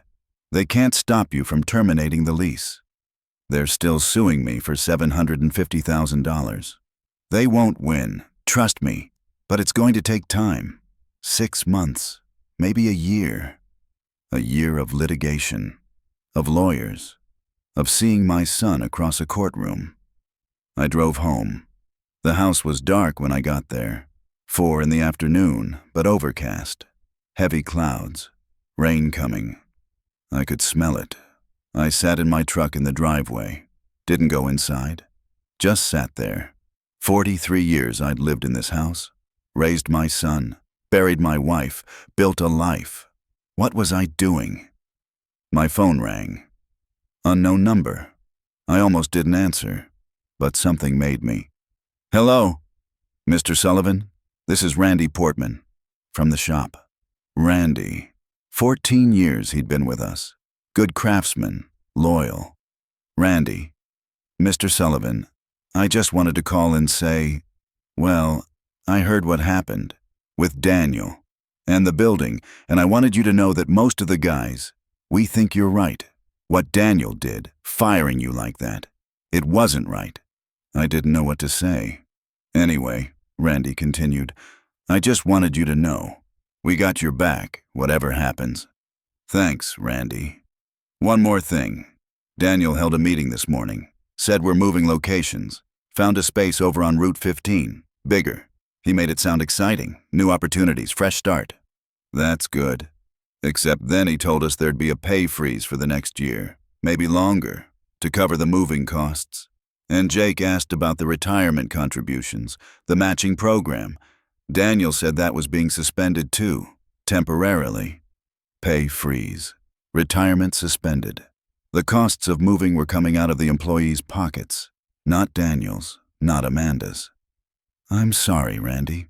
They can't stop you from terminating the lease. They're still suing me for $750,000. They won't win, trust me, but it's going to take time. 6 months, maybe a year. A year of litigation, of lawyers, of seeing my son across a courtroom." I drove home. The house was dark when I got there. 4 in the afternoon, but overcast. Heavy clouds. Rain coming. I could smell it. I sat in my truck in the driveway. Didn't go inside. Just sat there. 43 years I'd lived in this house. Raised my son. Buried my wife. Built a life. What was I doing? My phone rang. Unknown number. I almost didn't answer, but something made me. "Hello? Mr. Sullivan? This is Randy Portman. From the shop." Randy. 14 years he'd been with us. Good craftsman, loyal. Randy, Mr. Sullivan, I just wanted to call and say, well, I heard what happened with Daniel and the building, and I wanted you to know that most of the guys, we think you're right. What Daniel did, firing you like that, it wasn't right. I didn't know what to say. Anyway, Randy continued, I just wanted you to know. We got your back, whatever happens. Thanks, Randy. One more thing. Daniel held a meeting this morning. Said we're moving locations. Found a space over on Route 15. Bigger. He made it sound exciting. New opportunities, fresh start. That's good. Except then he told us there'd be a pay freeze for the next year, maybe longer, to cover the moving costs. And Jake asked about the retirement contributions, the matching program. Daniel said that was being suspended too, temporarily. Pay freeze. Retirement suspended. The costs of moving were coming out of the employees' pockets, not Daniel's, not Amanda's. I'm sorry, Randy.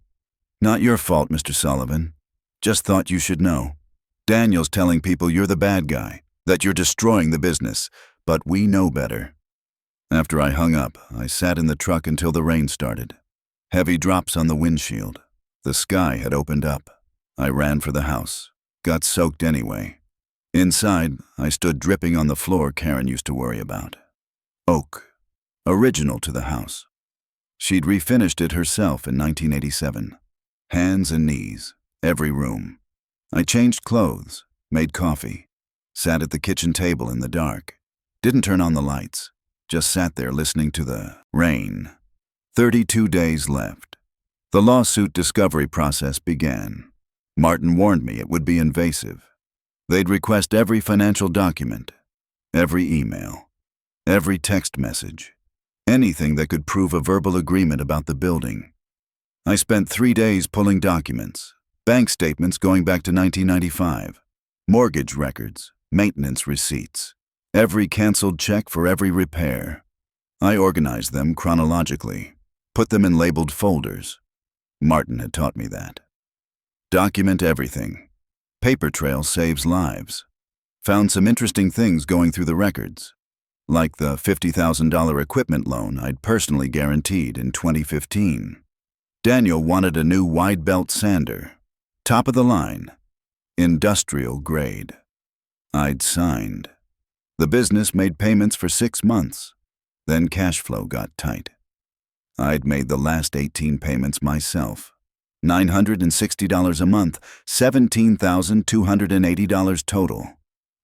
Not your fault, Mr. Sullivan. Just thought you should know. Daniel's telling people you're the bad guy, that you're destroying the business, but we know better. After I hung up, I sat in the truck until the rain started. Heavy drops on the windshield. The sky had opened up. I ran for the house. Got soaked anyway. Inside, I stood dripping on the floor Karen used to worry about. Oak. Original to the house. She'd refinished it herself in 1987. Hands and knees, every room. I changed clothes, made coffee, sat at the kitchen table in the dark. Didn't turn on the lights, just sat there listening to the rain. 32 days left. The lawsuit discovery process began. Martin warned me it would be invasive. They'd request every financial document, every email, every text message, anything that could prove a verbal agreement about the building. I spent 3 days pulling documents, bank statements going back to 1995, mortgage records, maintenance receipts, every canceled check for every repair. I organized them chronologically, put them in labeled folders. Martin had taught me that. Document everything. Paper trail saves lives. Found some interesting things going through the records, like the $50,000 equipment loan I'd personally guaranteed in 2015. Daniel wanted a new wide belt sander, top of the line, industrial grade. I'd signed. The business made payments for 6 months. Then cash flow got tight. I'd made the last 18 payments myself. $960 a month, $17,280 total.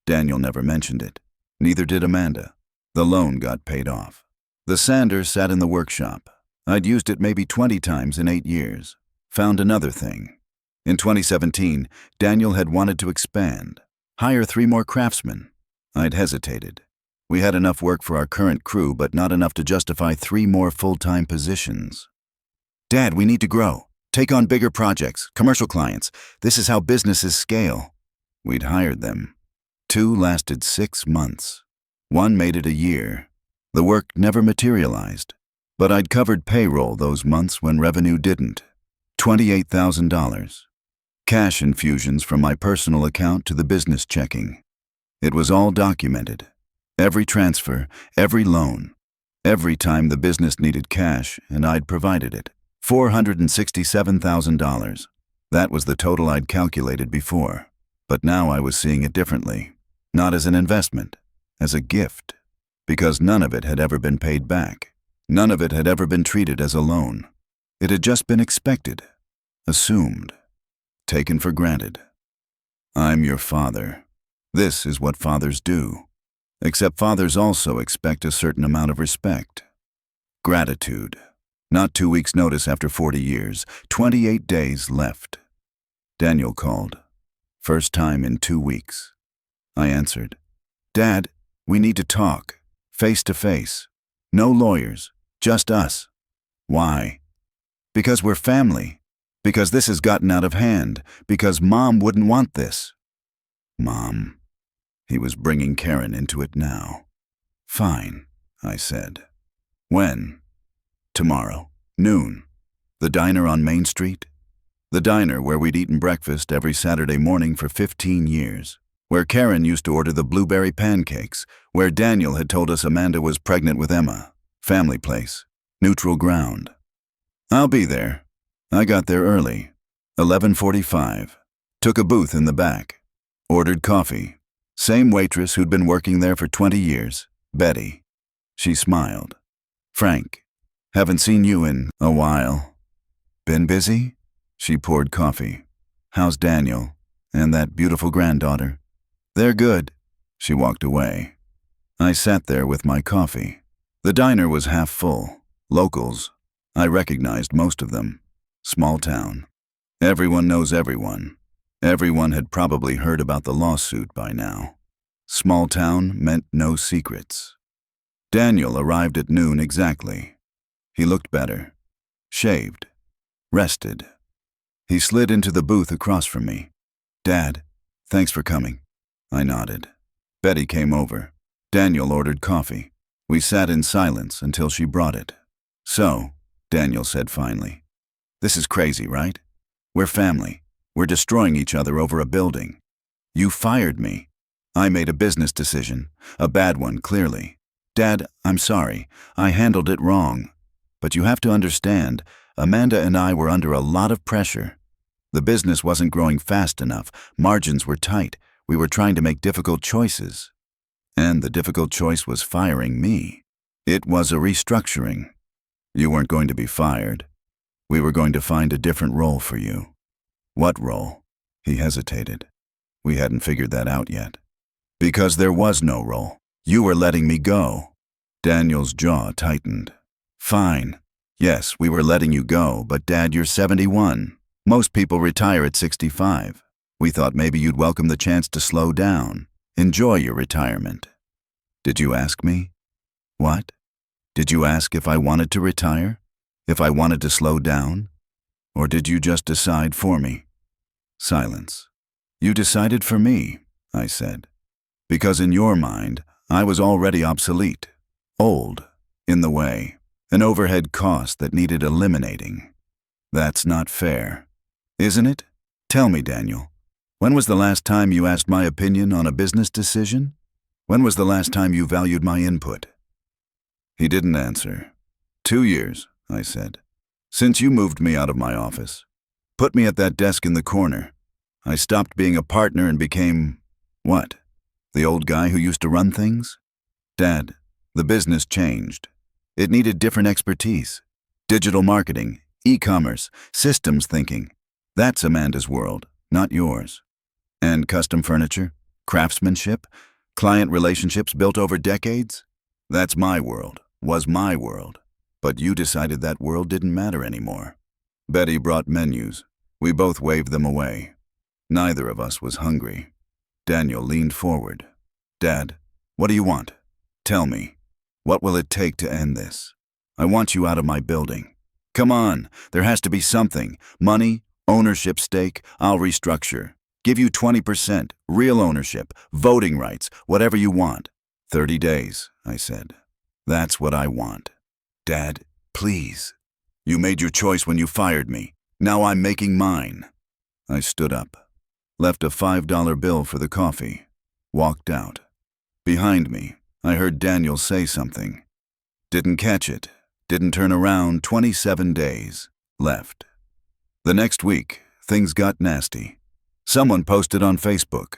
Daniel never mentioned it. Neither did Amanda. The loan got paid off. The sander sat in the workshop. I'd used it maybe 20 times in 8 years. Found another thing. In 2017, Daniel had wanted to expand, hire 3 more craftsmen. I'd hesitated. We had enough work for our current crew, but not enough to justify 3 more full-time positions. Dad, we need to grow. Take on bigger projects, commercial clients. This is how businesses scale. We'd hired them. 2 lasted 6 months. 1 made it a year. The work never materialized. But I'd covered payroll those months when revenue didn't. $28,000. Cash infusions from my personal account to the business checking. It was all documented. Every transfer, every loan. Every time the business needed cash, and I'd provided it. $467,000. That was the total I'd calculated before. But now I was seeing it differently. Not as an investment, as a gift. Because none of it had ever been paid back. None of it had ever been treated as a loan. It had just been expected, assumed, taken for granted. I'm your father. This is what fathers do. Except fathers also expect a certain amount of respect. Gratitude. Not 2 weeks' notice after 40 years. 28 days left. Daniel called. First time in 2 weeks. I answered. Dad, we need to talk. Face to face. No lawyers. Just us. Why? Because we're family. Because this has gotten out of hand. Because Mom wouldn't want this. Mom. He was bringing Karen into it now. Fine, I said. When? Tomorrow, noon. The diner on Main Street? The diner where we'd eaten breakfast every Saturday morning for 15 years. Where Karen used to order the blueberry pancakes. Where Daniel had told us Amanda was pregnant with Emma. Family place. Neutral ground. I'll be there. I got there early. 11:45. Took a booth in the back. Ordered coffee. Same waitress who'd been working there for 20 years. Betty. She smiled. Frank. Haven't seen you in a while. Been busy? She poured coffee. How's Daniel? And that beautiful granddaughter? They're good. She walked away. I sat there with my coffee. The diner was half full. Locals. I recognized most of them. Small town. Everyone knows everyone. Everyone had probably heard about the lawsuit by now. Small town meant no secrets. Daniel arrived at noon exactly. He looked better. Shaved. Rested. He slid into the booth across from me. Dad, thanks for coming. I nodded. Betty came over. Daniel ordered coffee. We sat in silence until she brought it. So, Daniel said finally, this is crazy, right? We're family. We're destroying each other over a building. You fired me. I made a business decision. A bad one, clearly. Dad, I'm sorry. I handled it wrong. But you have to understand, Amanda and I were under a lot of pressure. The business wasn't growing fast enough. Margins were tight. We were trying to make difficult choices. And the difficult choice was firing me. It was a restructuring. You weren't going to be fired. We were going to find a different role for you. What role? He hesitated. We hadn't figured that out yet. Because there was no role. You were letting me go. Daniel's jaw tightened. Fine. Yes, we were letting you go, but Dad, you're 71. Most people retire at 65. We thought maybe you'd welcome the chance to slow down. Enjoy your retirement. Did you ask me? What? Did you ask if I wanted to retire? If I wanted to slow down? Or did you just decide for me? Silence. You decided for me, I said. Because in your mind, I was already obsolete. Old. In the way. An overhead cost that needed eliminating. That's not fair. Isn't it? Tell me, Daniel. When was the last time you asked my opinion on a business decision? When was the last time you valued my input? He didn't answer. 2 years, I said. Since you moved me out of my office. Put me at that desk in the corner. I stopped being a partner and became, what? The old guy who used to run things? Dad, the business changed. It needed different expertise. Digital marketing, e-commerce, systems thinking. That's Amanda's world, not yours. And custom furniture, craftsmanship, client relationships built over decades? That's my world, was my world. But you decided that world didn't matter anymore. Betty brought menus. We both waved them away. Neither of us was hungry. Daniel leaned forward. Dad, what do you want? Tell me. What will it take to end this? I want you out of my building. Come on, there has to be something. Money, ownership stake, I'll restructure. Give you 20%, real ownership, voting rights, whatever you want. 30 days, I said. That's what I want. Dad, please. You made your choice when you fired me. Now I'm making mine. I stood up, left a $5 bill for the coffee, walked out. Behind me, I heard Daniel say something. Didn't catch it, didn't turn around. 27 days, left. The next week, things got nasty. Someone posted on Facebook,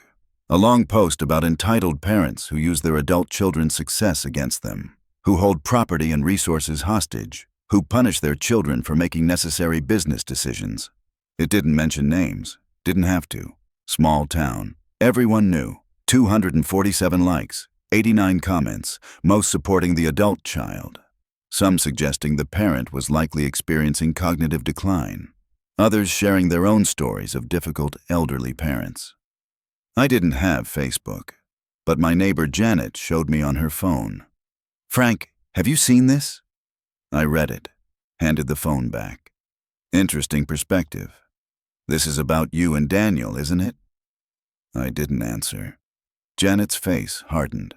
a long post about entitled parents who use their adult children's success against them, who hold property and resources hostage, who punish their children for making necessary business decisions. It didn't mention names, didn't have to. Small town. Everyone knew. 247 likes, 89 comments, most supporting the adult child. Some suggesting the parent was likely experiencing cognitive decline. Others sharing their own stories of difficult elderly parents. I didn't have Facebook, but my neighbor Janet showed me on her phone. Frank, have you seen this? I read it, handed the phone back. Interesting perspective. This is about you and Daniel, isn't it? I didn't answer. Janet's face hardened.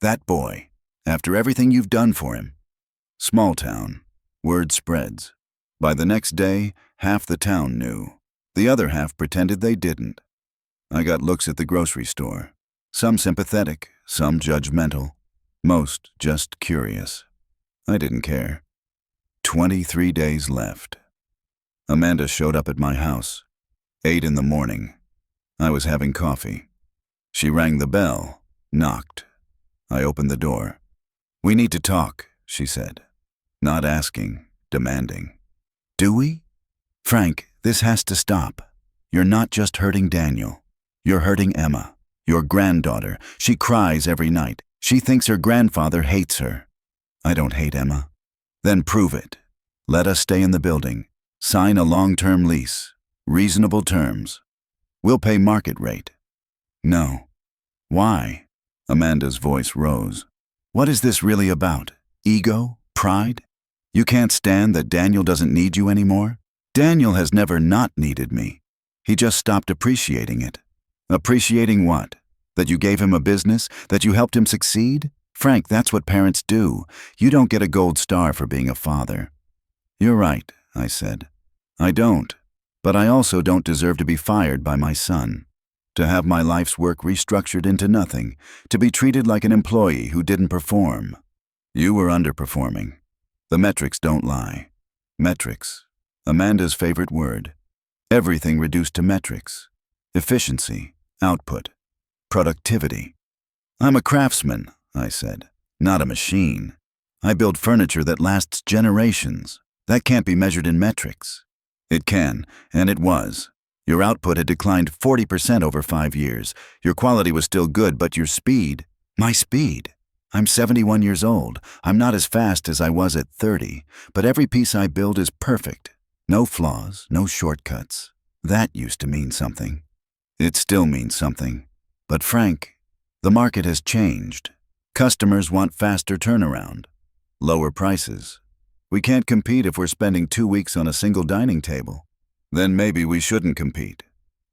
That boy, after everything you've done for him. Small town. Word spreads. By the next day, half the town knew. The other half pretended they didn't. I got looks at the grocery store. Some sympathetic, some judgmental, most just curious. I didn't care. 23 days left. Amanda showed up at my house. 8 in the morning. I was having coffee. She rang the bell, knocked. I opened the door. "We need to talk," she said. Not asking, demanding. "Do we? Frank, this has to stop. You're not just hurting Daniel. You're hurting Emma, your granddaughter. She cries every night. She thinks her grandfather hates her." "I don't hate Emma." "Then prove it. Let us stay in the building. Sign a long-term lease. Reasonable terms. We'll pay market rate." "No." "Why?" Amanda's voice rose. "What is this really about? Ego? Pride? You can't stand that Daniel doesn't need you anymore? Daniel has never not needed me. He just stopped appreciating it." "Appreciating what? That you gave him a business? That you helped him succeed? Frank, that's what parents do. You don't get a gold star for being a father." "You're right," I said. "I don't. But I also don't deserve to be fired by my son. To have my life's work restructured into nothing. To be treated like an employee who didn't perform. You were underperforming. The metrics don't lie. Metrics. Amanda's favorite word. Everything reduced to metrics. Efficiency, output, productivity. "I'm a craftsman," I said, "not a machine. I build furniture that lasts generations. That can't be measured in metrics." "It can, and it was. Your output had declined 40% over 5 years. Your quality was still good, but your speed—" "My speed? I'm 71 years old. I'm not as fast as I was at 30, but every piece I build is perfect. No flaws, no shortcuts. That used to mean something. It still means something. But Frank, the market has changed. Customers want faster turnaround, lower prices. We can't compete if we're spending 2 weeks on a single dining table. Then maybe we shouldn't compete.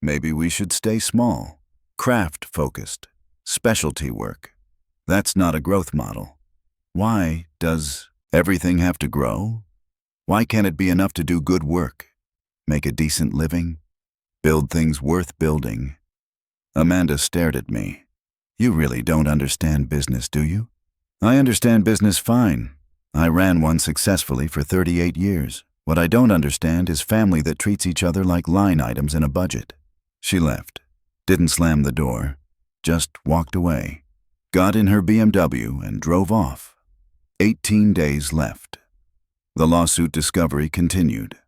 Maybe we should stay small, craft-focused, specialty work. That's not a growth model. Why does everything have to grow? Why can't it be enough to do good work, make a decent living, build things worth building?" Amanda stared at me. "You really don't understand business, do you?" "I understand business fine. I ran one successfully for 38 years. What I don't understand is family that treats each other like line items in a budget." She left, didn't slam the door, just walked away, got in her BMW and drove off. 18 days left. The lawsuit discovery continued.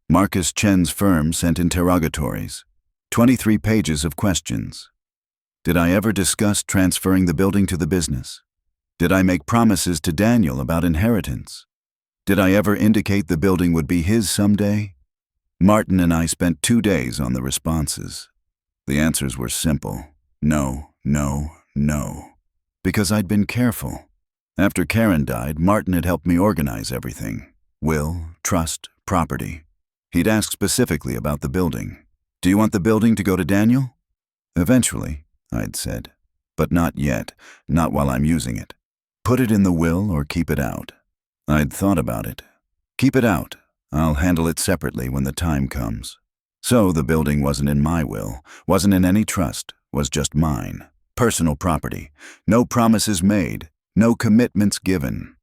Marcus Chen's firm sent interrogatories, 23 pages of questions. Did I ever discuss transferring the building to the business? Did I make promises to Daniel about inheritance? Did I ever indicate the building would be his someday? Martin and I spent 2 days on the responses. The answers were simple. No, no, no. Because I'd been careful. After Karen died, Martin had helped me organize everything. Will, trust, property. He'd asked specifically about the building. "Do you want the building to go to Daniel?" "Eventually," I'd said. "But not yet, not while I'm using it. Put it in the will or keep it out." I'd thought about it. "Keep it out. I'll handle it separately when the time comes." So the building wasn't in my will, wasn't in any trust, was just mine. Personal property. No promises made, no commitments given.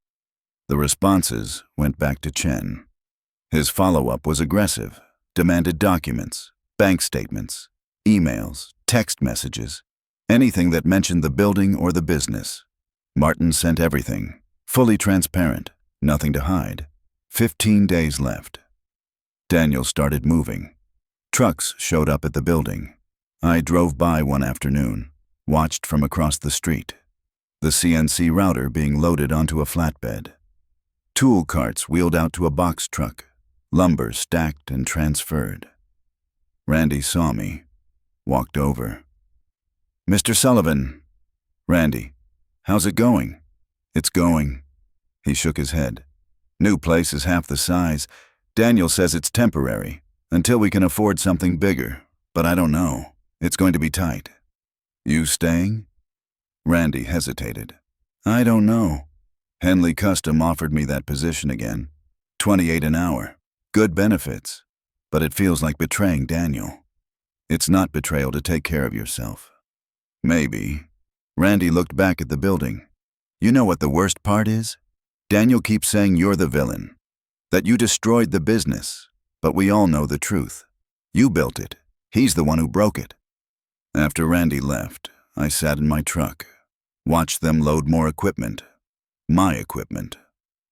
The responses went back to Chen. His follow-up was aggressive, demanded documents, bank statements, emails, text messages, anything that mentioned the building or the business. Martin sent everything, fully transparent, nothing to hide. 15 days left. Daniel started moving. Trucks showed up at the building. I drove by one afternoon, watched from across the street. The CNC router being loaded onto a flatbed. Tool carts wheeled out to a box truck, lumber stacked and transferred. Randy saw me, walked over. "Mr. Sullivan." "Randy, how's it going?" "It's going." He shook his head. "New place is half the size. Daniel says it's temporary, until we can afford something bigger, but I don't know. It's going to be tight." "You staying?" Randy hesitated. "I don't know. Henley Custom offered me that position again. 28 an hour. Good benefits. but it feels like betraying Daniel. It's not betrayal to take care of yourself. Maybe. Randy looked back at the building. You know what the worst part is? Daniel keeps saying you're the villain, that you destroyed the business, but we all know the truth. You built it. He's the one who broke it. After Randy left, I sat in my truck, watched them load more equipment. My equipment,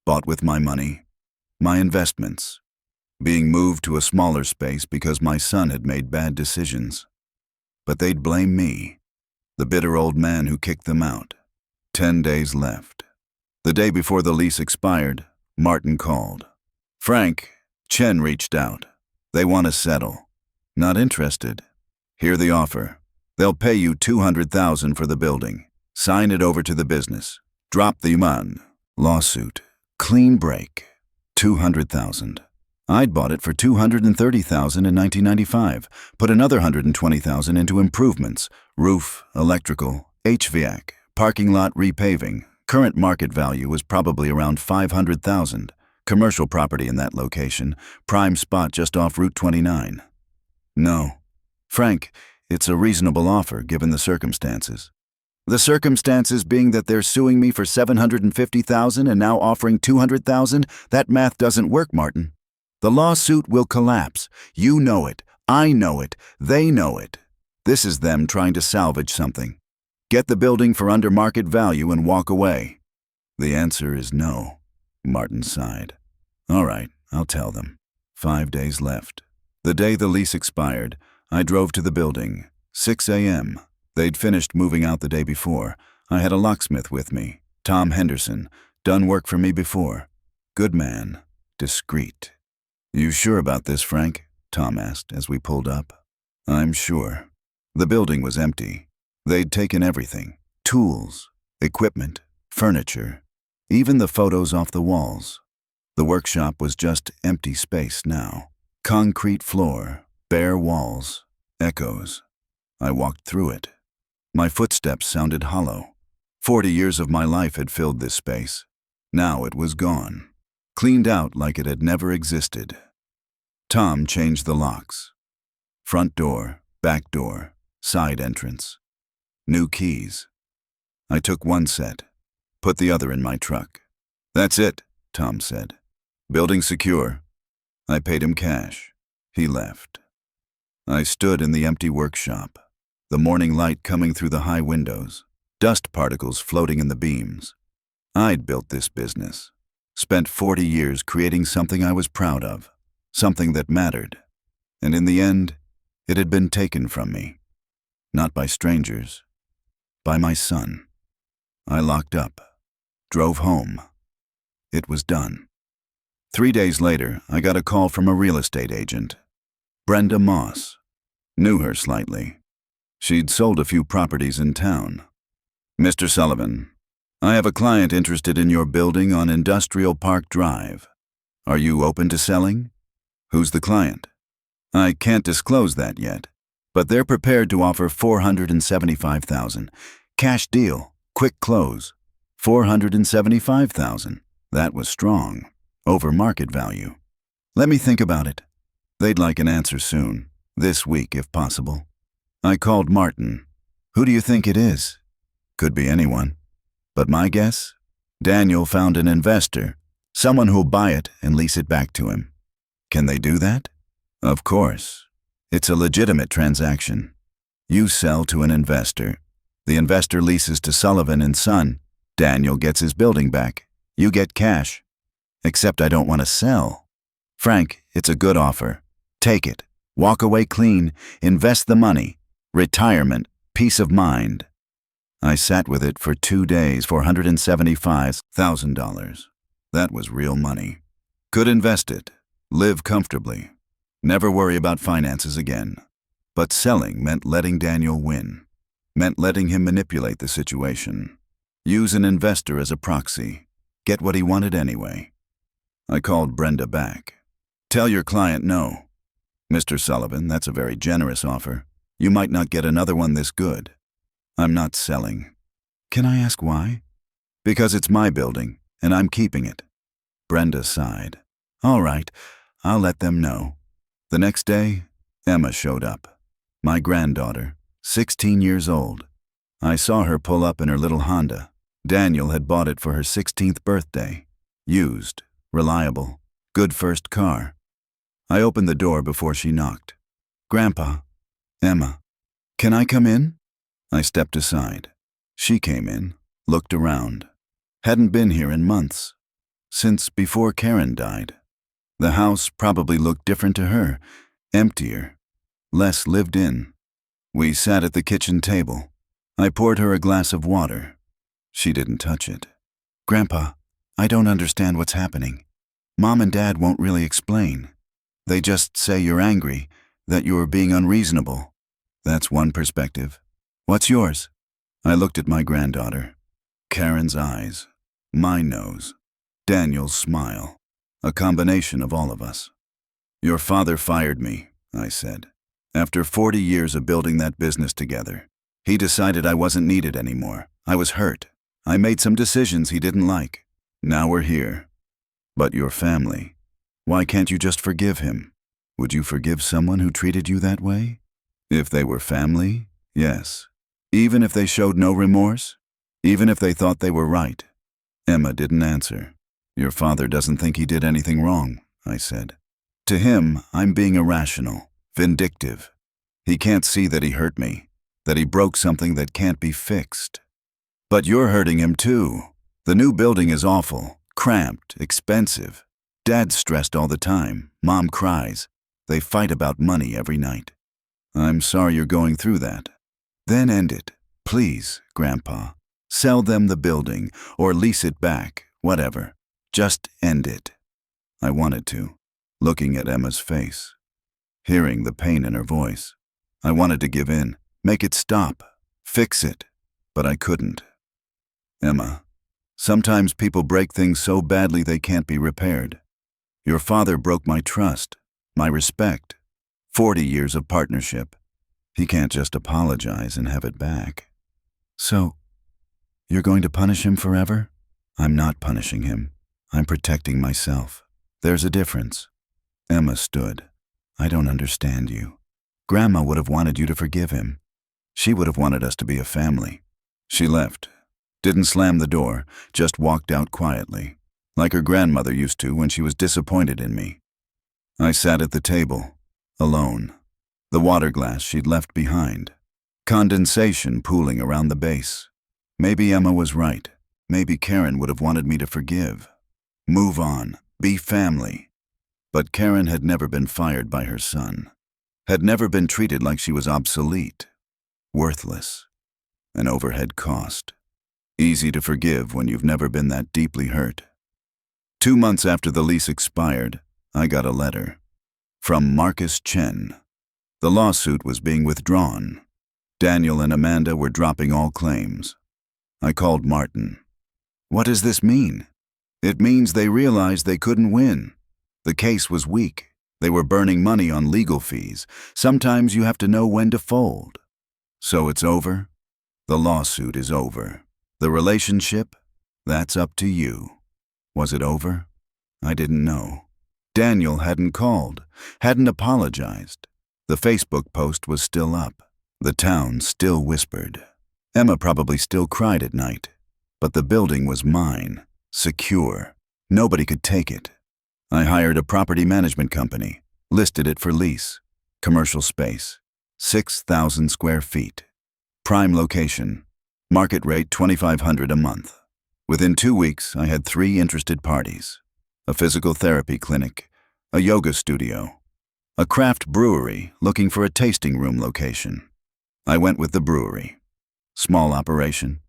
bought with my money, my investments, being moved to a smaller space because my son had made bad decisions. But they'd blame me, the bitter old man who kicked them out. 10 days left. The day before the lease expired, Martin called. Frank, Chen reached out. They want to settle. Not interested. Hear the offer. They'll pay you $200,000 for the building. Sign it over to the business. Drop the lawsuit. Clean break. $200,000. I'd bought it for $230,000 in 1995. Put another $120,000 into improvements. Roof, electrical, HVAC, parking lot repaving. Current market value was probably around $500,000. Commercial property in that location. Prime spot just off Route 29. No. Frank, it's a reasonable offer given the circumstances. The circumstances being that they're suing me for $750,000 and now offering $200,000? That math doesn't work, Martin. The lawsuit will collapse. You know it. I know it. They know it. This is them trying to salvage something. Get the building for under market value and walk away. The answer is no. Martin sighed. All right, I'll tell them. 5 days left. The day the lease expired, I drove to the building. 6 a.m. They'd finished moving out the day before. I had a locksmith with me, Tom Henderson, done work for me before. Good man, discreet. You sure about this, Frank? Tom asked as we pulled up. I'm sure. The building was empty. They'd taken everything. Tools, equipment, furniture, even the photos off the walls. The workshop was just empty space now. Concrete floor, bare walls, echoes. I walked through it. My footsteps sounded hollow. 40 years of my life had filled this space. Now it was gone, cleaned out like it had never existed. Tom changed the locks. Front door, back door, side entrance. New keys. I took one set, put the other in my truck. That's it, Tom said. Building secure. I paid him cash. He left. I stood in the empty workshop, the morning light coming through the high windows, dust particles floating in the beams. I'd built this business, spent 40 years creating something I was proud of, something that mattered. And in the end, it had been taken from me. Not by strangers, by my son. I locked up, drove home. It was done. 3 days later, I got a call from a real estate agent. Brenda Moss. Knew her slightly. She'd sold a few properties in town. Mr. Sullivan, I have a client interested in your building on Industrial Park Drive. Are you open to selling? Who's the client? I can't disclose that yet, but they're prepared to offer $475,000. Cash deal, quick close. $475,000. That was strong. Over market value. Let me think about it. They'd like an answer soon. This week, if possible. I called Martin. Who do you think it is? Could be anyone. But my guess? Daniel found an investor. Someone who'll buy it and lease it back to him. Can they do that? Of course. It's a legitimate transaction. You sell to an investor. The investor leases to Sullivan and Son. Daniel gets his building back. You get cash. Except I don't want to sell. Frank, it's a good offer. Take it. Walk away clean. Invest the money. Retirement. Peace of mind. I sat with it for 2 days, $475,000. That was real money. Could invest it. Live comfortably. Never worry about finances again. But selling meant letting Daniel win. Meant letting him manipulate the situation. Use an investor as a proxy. Get what he wanted anyway. I called Brenda back. Tell your client no. Mr. Sullivan, that's a very generous offer. You might not get another one this good. I'm not selling. Can I ask why? Because it's my building, and I'm keeping it. Brenda sighed. All right, I'll let them know. The next day, Emma showed up. My granddaughter, 16 years old. I saw her pull up in her little Honda. Daniel had bought it for her 16th birthday. Used, reliable, good first car. I opened the door before she knocked. "Grandpa, Emma, can I come in?" I stepped aside. She came in, looked around. Hadn't been here in months. Since before Karen died. The house probably looked different to her, emptier, less lived in. We sat at the kitchen table. I poured her a glass of water. She didn't touch it. "Grandpa, I don't understand what's happening. Mom and Dad won't really explain. They just say you're angry, that you're being unreasonable. That's one perspective. What's yours?" I looked at my granddaughter. Karen's eyes, my nose, Daniel's smile, a combination of all of us. "Your father fired me," I said. "After 40 years of building that business together, he decided I wasn't needed anymore. I was hurt. I made some decisions he didn't like. Now we're here. But your family, why can't you just forgive him? Would you forgive someone who treated you that way? If they were family, yes. Even if they showed no remorse? Even if they thought they were right?" Emma didn't answer. "Your father doesn't think he did anything wrong," I said. "To him, I'm being irrational, vindictive. He can't see that he hurt me, that he broke something that can't be fixed. But you're hurting him too. The new building is awful, cramped, expensive. Dad's stressed all the time. Mom cries. They fight about money every night. I'm sorry you're going through that. Then end it, please, Grandpa. Sell them the building, or lease it back, whatever. Just end it." I wanted to, looking at Emma's face, hearing the pain in her voice. I wanted to give in, make it stop, fix it, but I couldn't. "Emma, sometimes people break things so badly they can't be repaired. Your father broke my trust, my respect, 40 years of partnership. He can't just apologize and have it back." "So, you're going to punish him forever?" "I'm not punishing him. I'm protecting myself. There's a difference." Emma stood. "I don't understand you. Grandma would have wanted you to forgive him. She would have wanted us to be a family." She left. Didn't slam the door, just walked out quietly, like her grandmother used to when she was disappointed in me. I sat at the table, alone. The water glass she'd left behind. Condensation pooling around the base. Maybe Emma was right. Maybe Karen would have wanted me to forgive. Move on, be family. But Karen had never been fired by her son. Had never been treated like she was obsolete. Worthless. An overhead cost. Easy to forgive when you've never been that deeply hurt. 2 months after the lease expired, I got a letter. From Marcus Chen. The lawsuit was being withdrawn. Daniel and Amanda were dropping all claims. I called Martin. "What does this mean?" "It means they realized they couldn't win. The case was weak. They were burning money on legal fees. Sometimes you have to know when to fold." "So it's over?" "The lawsuit is over. The relationship? That's up to you." Was it over? I didn't know. Daniel hadn't called, hadn't apologized. The Facebook post was still up. The town still whispered. Emma probably still cried at night. But the building was mine, secure. Nobody could take it. I hired a property management company, listed it for lease. Commercial space, 6,000 square feet. Prime location, market rate $2,500 a month. Within 2 weeks, I had 3 interested parties. A physical therapy clinic, a yoga studio, a craft brewery looking for a tasting room location. I went with the brewery. Small operation,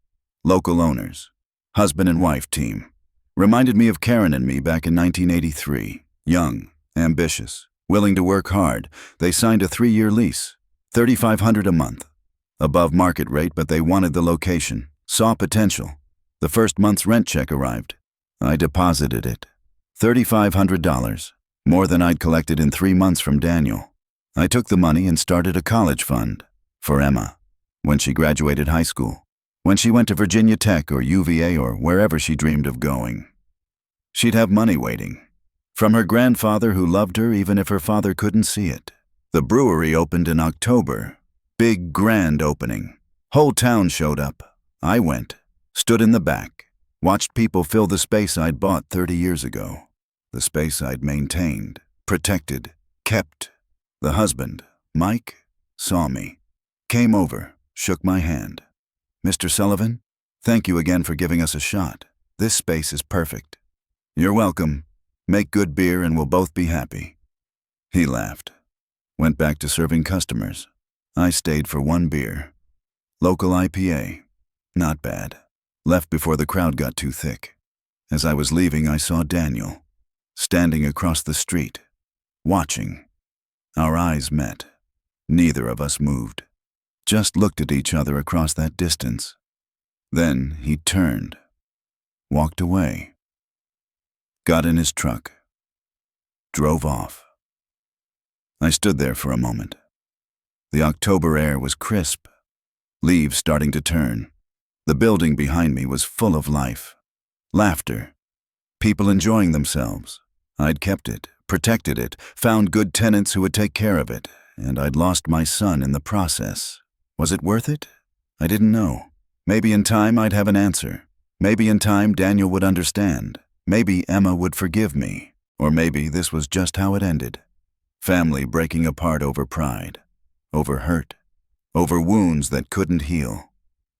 local owners, husband and wife team. Reminded me of Karen and me back in 1983. Young, ambitious, willing to work hard. They signed a 3-year lease, $3,500 a month. Above market rate, but they wanted the location, saw potential. The first month's rent check arrived. I deposited it. $3,500, more than I'd collected in 3 months from Daniel. I took the money and started a college fund for Emma when she graduated high school, when she went to Virginia Tech or UVA or wherever she dreamed of going. She'd have money waiting. From her grandfather who loved her even if her father couldn't see it. The brewery opened in October. Big, grand opening. Whole town showed up. I went, stood in the back, watched people fill the space I'd bought 30 years ago. The space I'd maintained, protected, kept. The husband, Mike, saw me, came over, shook my hand. "Mr. Sullivan, thank you again for giving us a shot. This space is perfect." "You're welcome. Make good beer and we'll both be happy." He laughed. Went back to serving customers. I stayed for one beer. Local IPA. Not bad. Left before the crowd got too thick. As I was leaving, I saw Daniel, standing across the street, watching. Our eyes met. Neither of us moved. Just looked at each other across that distance. Then he turned, walked away, got in his truck, drove off. I stood there for a moment. The October air was crisp, leaves starting to turn. The building behind me was full of life, laughter, people enjoying themselves. I'd kept it, protected it, found good tenants who would take care of it, and I'd lost my son in the process. Was it worth it? I didn't know. Maybe in time I'd have an answer. Maybe in time Daniel would understand. Maybe Emma would forgive me. Or maybe this was just how it ended. Family breaking apart over pride, over hurt, over wounds that couldn't heal.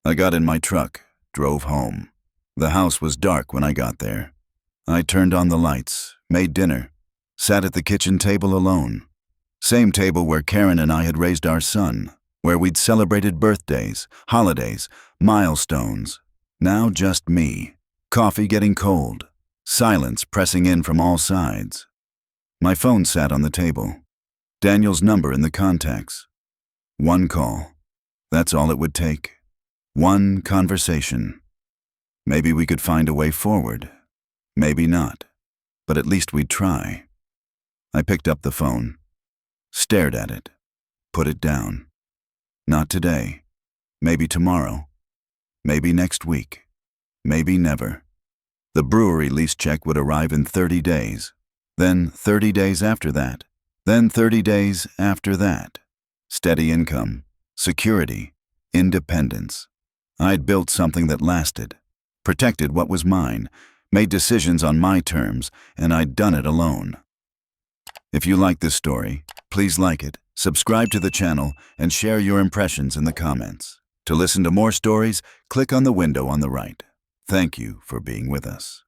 I got in my truck, drove home. The house was dark when I got there. I turned on the lights, made dinner, sat at the kitchen table alone. Same table where Karen and I had raised our son, where we'd celebrated birthdays, holidays, milestones. Now just me. Coffee getting cold. Silence pressing in from all sides. My phone sat on the table. Daniel's number in the contacts. One call. That's all it would take. One conversation. Maybe we could find a way forward. Maybe not. But at least we'd try. I picked up the phone, stared at it, put it down. Not today. Maybe tomorrow. Maybe next week. Maybe never. The brewery lease check would arrive in 30 days. Then 30 days after that. Then 30 days after that. Steady income, security, independence. I'd built something that lasted, protected what was mine, made decisions on my terms, and I'd done it alone. If you like this story, please like it, subscribe to the channel, and share your impressions in the comments. To listen to more stories, click on the window on the right. Thank you for being with us.